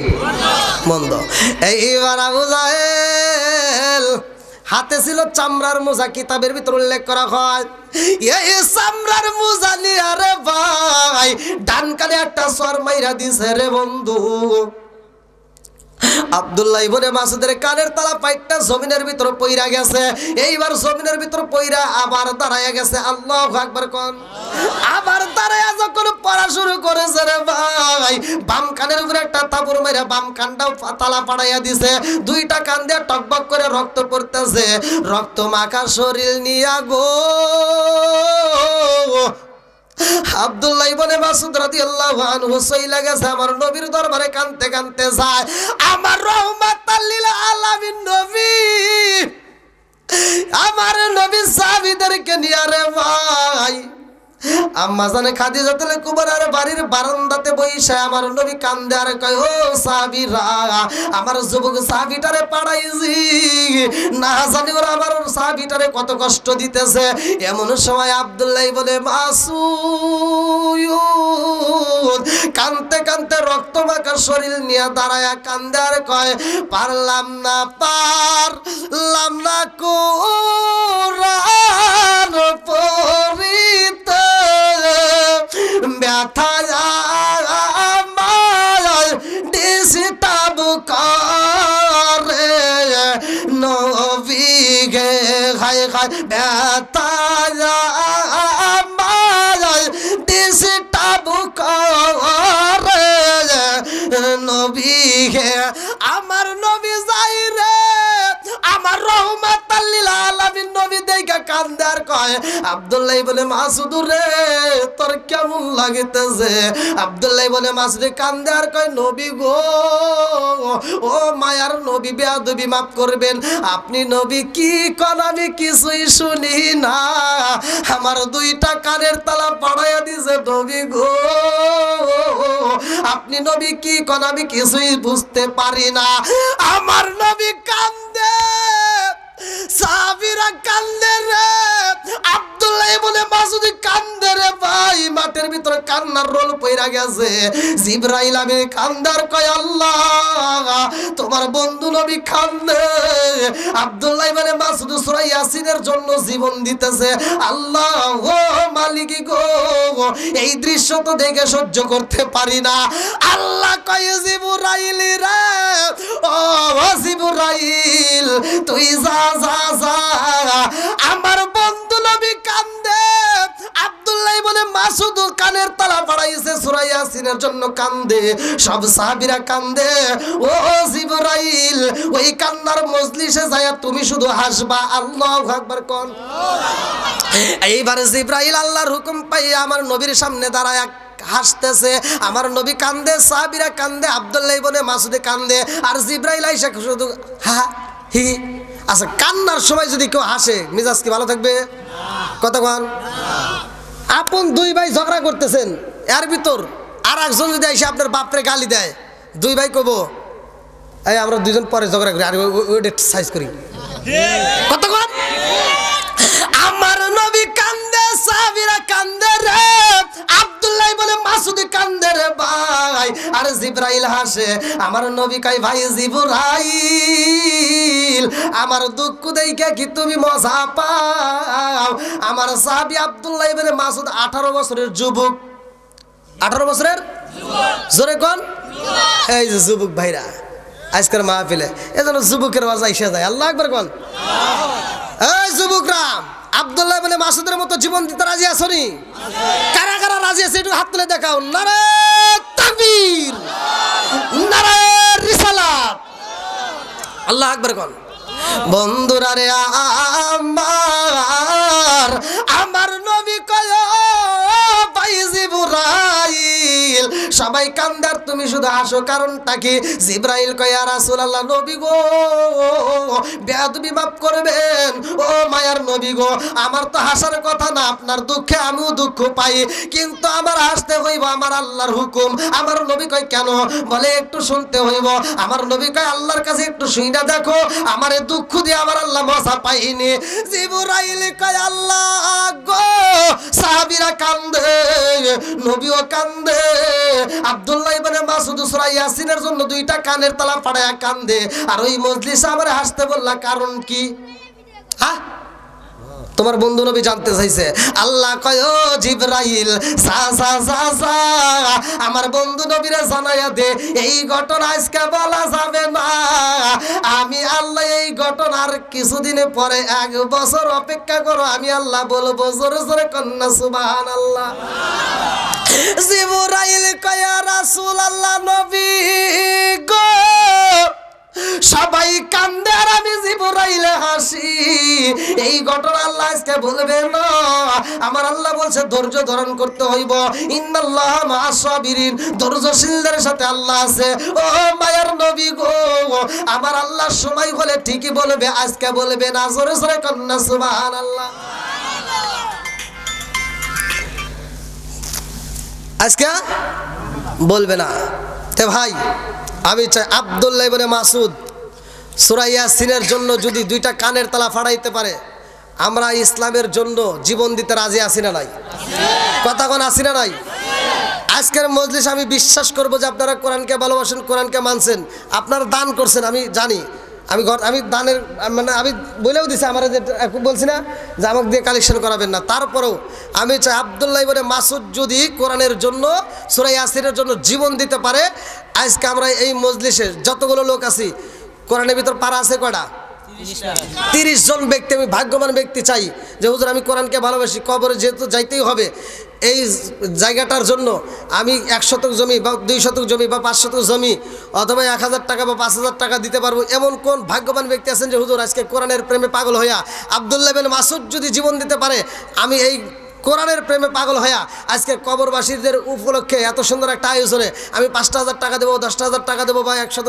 বন্ধ এইবার আবু জাহেল হাতে ছিল চামড়ার মোজা কিতাবের ভিতর উল্লেখ করা হয় এই চামড়ার মোজা নিয়ে আরে ভাই ডান কানে একটা সর মাইরা দিছে রে বন্ধু আব্দুল্লাহ ইবনে মাসউদের কানের তালা পাইটটা জমিনের ভিতর পইরা গেছে এইবার জমিনের ভিতর পইরা আবার দাঁড়ায়া গেছে আল্লাহু আকবার কোন আবার দাঁড়ায়া যখন পড়া শুরু করেছে রে ভাই বাম কানের উপরে একটা তাবুর মাইরা বাম কানটাও তালা পাড়াইয়া দিছে দুইটা কান দিয়ে টকবক করে রক্ত পড়তেছে রক্ত মাখা শরীর নিয়া গো আব্দুল্লাহ ইবনে মাসউদ রাদিয়াল্লাহু আনহু সইলা গেছে আমার নবীর দরবারে কানতে কানতে যায় আমার রহমাতাল লিল আলামিন নবী আমার নবী সাহাবীদেরকে নিয়ে রে ভাই আম্মা জানে খাদিজাতুল কুবরার বাড়ির বারান্দাতে বইসা আমার নবী কান্দে আর কয় ও সাহাবীরা আমার যুবক সাহাবীটারে পাড়াইছি না জানি ওরা আমার সাহাবীটারে কত কষ্ট দিতেছে এমন সময় আব্দুল্লাহ ইবনে মাসউদ কানতে কানতে রক্ত মাখা শরীর নিয়ে দাঁড়ায়া কান্দে আর কয় পারলাম না কোরআন পড়িতে ব্যথা আমার ডিস্টার্ব করে নবী গে খায় খায় ব্যথা আমার ডিস্টার্ব করে নবী গে আমার নবী যাই রে আমার রহমাতাল লিল আলামিন নবী দেখা কান্দে আর কয় আব্দুল্লাহ ইবনে মাসউদ রে তোর কেমন লাগতেছে আব্দুল্লাহ ইবনে মাসউদ কান্দে আর কয় নবী গো ও মায়ার নবী বেয়াদবি মাফ করবেন আপনি নবী কি কোন আমি কিছুই শুনি না আমার দুইটা কানের তালা পাড়াইয়া দিছে নবী গো আপনি নবী কি কোন আমি কিছুই বুঝতে পারি না আমার নবী কান্দে সাহাবীরা কান্দে রে আব্দুল্লাহ ইবনে মাসউদ কান্দে রে ভাই মাঠের ভিতরে কান্নার রোল পইরা গেছে জিবরাইল আমিন কান্দার কয় আল্লাহ তোমার বন্ধু নবী কান্দে আব্দুল্লাহ ইবনে মাসউদ সূরা ইয়াসিনের জন্য জীবন দিতেছে আল্লাহ ও মালিক গো এই দৃশ্য তো দেখে সহ্য করতে পারি না আল্লাহ কয় জিবরাইল রে ও জিবরাইল তুই যা যা যা আমার বন্ধু নবী কান্দে আব্দুল্লাহ ইবনে মাসউদ কানের তালা পাড়াইছে সূরা ইয়াসিনের জন্য কান্দে সব সাহাবীরা কান্দে ও জিবরাইল ওই কান্নার মজলিসে যায় তুমি শুধু হাসবা আল্লাহু আকবার কোন এইবার জিবরাইল আল্লাহর হুকুম পাইয়া আমার নবীর সামনে দাঁড়ায় হাসতেছে আমার নবী কান্দে সাহাবীরা কান্দে আব্দুল্লাহ ইবনে মাসউদ কান্দে আর জিবরাইল আইসা শুধু হা হি আচ্ছা কান্নার সময় যদি কেউ হাসে মিজাজ কি ভালো থাকবে কতক্ষণ আপন দুই ভাই ঝগড়া করতেছেন এর ভিতর আর একজন যদি এসে আপনার বাপরে গালি দেয় দুই ভাই কব এই আমরা দুইজন পরে ঝগড়া করি আর ওইটা সাইজ করি কতক্ষণ আমার নবী কান্দে সাহাবীরা কান্দে রে আব্দুল্লাহ ইবনে মাসউদ কান্দে রে ভাই আর জিবরাইল হাসে আমার নবী কয় ভাই জিবরাইল আমার দুঃখ দেখে কি তুমি মজা পাও আমার সাহাবী আব্দুল্লাহ ইবনে মাসউদ 18 বছরের যুবক 18 বছরের জোরে কোন এই যে যুবক ভাইরা আজকের মাহফিলে এজন্য যুবকের ওয়াজ আইসা যায় আল্লাহু আকবার কোন এই যুবকরা, আব্দুল্লাহ ইবনে মাসুদের মতো জীবন দিতে রাজি আছনি? কারা কারা রাজি আছে একটু হাত তুলে দেখাও। নারে তাকবীর, নারে রিসালাত, আল্লাহ আকবার কোন। বন্ধুরা রে আমার নবী কয় ভাই জিবরাইল, সবাই কান্দার তুমি শুধু হাসো, কারণটা কি? জিবরাইল কয় ইয়া রাসূলুল্লাহ, নবী গো বেয়াদবি মাফ করবেন, ও মায়ার নবী গো, আমার তো হাসার কথা না, আপনার দুঃখে আমিও দুঃখ পাই, কিন্তু আমার হাসতে হইব, আমার আল্লাহর হুকুম। আমার নবী কয় কেন? বলে একটু শুনতে হইব। আমার নবী কয় আল্লাহর কাছে একটু শুইনা দেখো, আমার এই দুঃখ দিয়ে আমার আল্লাহ মজা পাইনি। জিবরাইল কয় আল্লাহ গো, সাহাবীরা কান্দে, নবীও কান্দে। আব্দুল্লাহ ইবনে মাসউদ সূরা ইয়াসিনের জন্য দুইটা কানের তালা ফাড়ায়া কান্দে, আর ওই মজলিসে আমারে হাসতে বললা, কারণ কি? হ্যাঁ, তোমার বন্ধু নবী জানতে চাইছে। আল্লাহ কয় ও জিবরাইল, আমার বন্ধু নবীরে জানাইয়া দে, এই ঘটনা আজকে বলা যাবে না, আমি আল্লাহ এই ঘটনার কিছুদিনে পরে 1 বছর অপেক্ষা করো, আমি আল্লাহ বলবো। জোরে জোরে কন্যা সুবহানাল্লাহ। জিবরাইল কয় ইয়া রাসূলুল্লাহ, নবী গো সবাই কান্দে আর আমি জিবরাইলে হাসি, এই ঘটনা আল্লাহ আজকে বলবে না। আমার আল্লাহ বলছে ধৈর্য ধারণ করতে হইব, ইন্নাল্লাহ মা'আস সাবিরিন, ধৈর্যশীলদের সাথে আল্লাহ আছে। ও মায়ার নবী গো, আমার আল্লাহ সময় হলে ঠিকই বলবে, আজকে বলবে না। জোরে জোরে কন্যা সুবহানাল্লাহ। আজকে বলবে না। তে ভাই, আমি চাই আব্দুল্লাহ ইবনে মাসউদ সূরা ইয়াসিনের জন্য যদি দুইটা কানের তালা ফাড়াইতে পারে, আমরা ইসলামের জন্য জীবন দিতে রাজি আছি না নাই? কথা কোন আছি না নাই? আজকের মজলিস আমি বিশ্বাস করব যে আপনারা কোরআনকে ভালোবাসেন, কোরআনকে মানছেন, আপনারা দান করছেন, আমি জানি। আমি দানের মানে আমি বলেও দিছি, আমার বলছি না যে আমাকে দিয়ে কালেকশন করাবেন না, তারপরেও আমি চাই আব্দুল্লাহ ইবনে মাসউদ যদি কোরআনের জন্য সূরা ইয়াসিনের জন্য জীবন দিতে পারে, আজকে আমরা এই মজলিসে যতগুলো লোক আছি, কোরআনের ভিতর পারা আছে কয়টা? 30 জন ব্যক্তি। আমি ভাগ্যবান ব্যক্তি চাই যে হুজুর আমি কোরআনকে ভালোবাসি, কবরে যেহেতু যাইতেই হবে, এই জায়গাটার জন্য আমি 1 শতক জমি বা 2 শতক জমি বা 5 শতক জমি অথবা 1000 টাকা বা 5000 টাকা দিতে পারবো, এমন কোন ভাগ্যবান ব্যক্তি আছেন যে হুজুর আজকে কোরআনের প্রেমে পাগল হইয়া আব্দুল্লাহ ইবনে মাসউদ যদি জীবন দিতে পারে, আমি এই কোরআনের প্রেমে পাগল হইয়া আজকে কবরবাসীদের উপলক্ষে এত সুন্দর একটা আয়োজনে আমি 5000 টাকা দেবো, 10,000 টাকা দেবো বা 100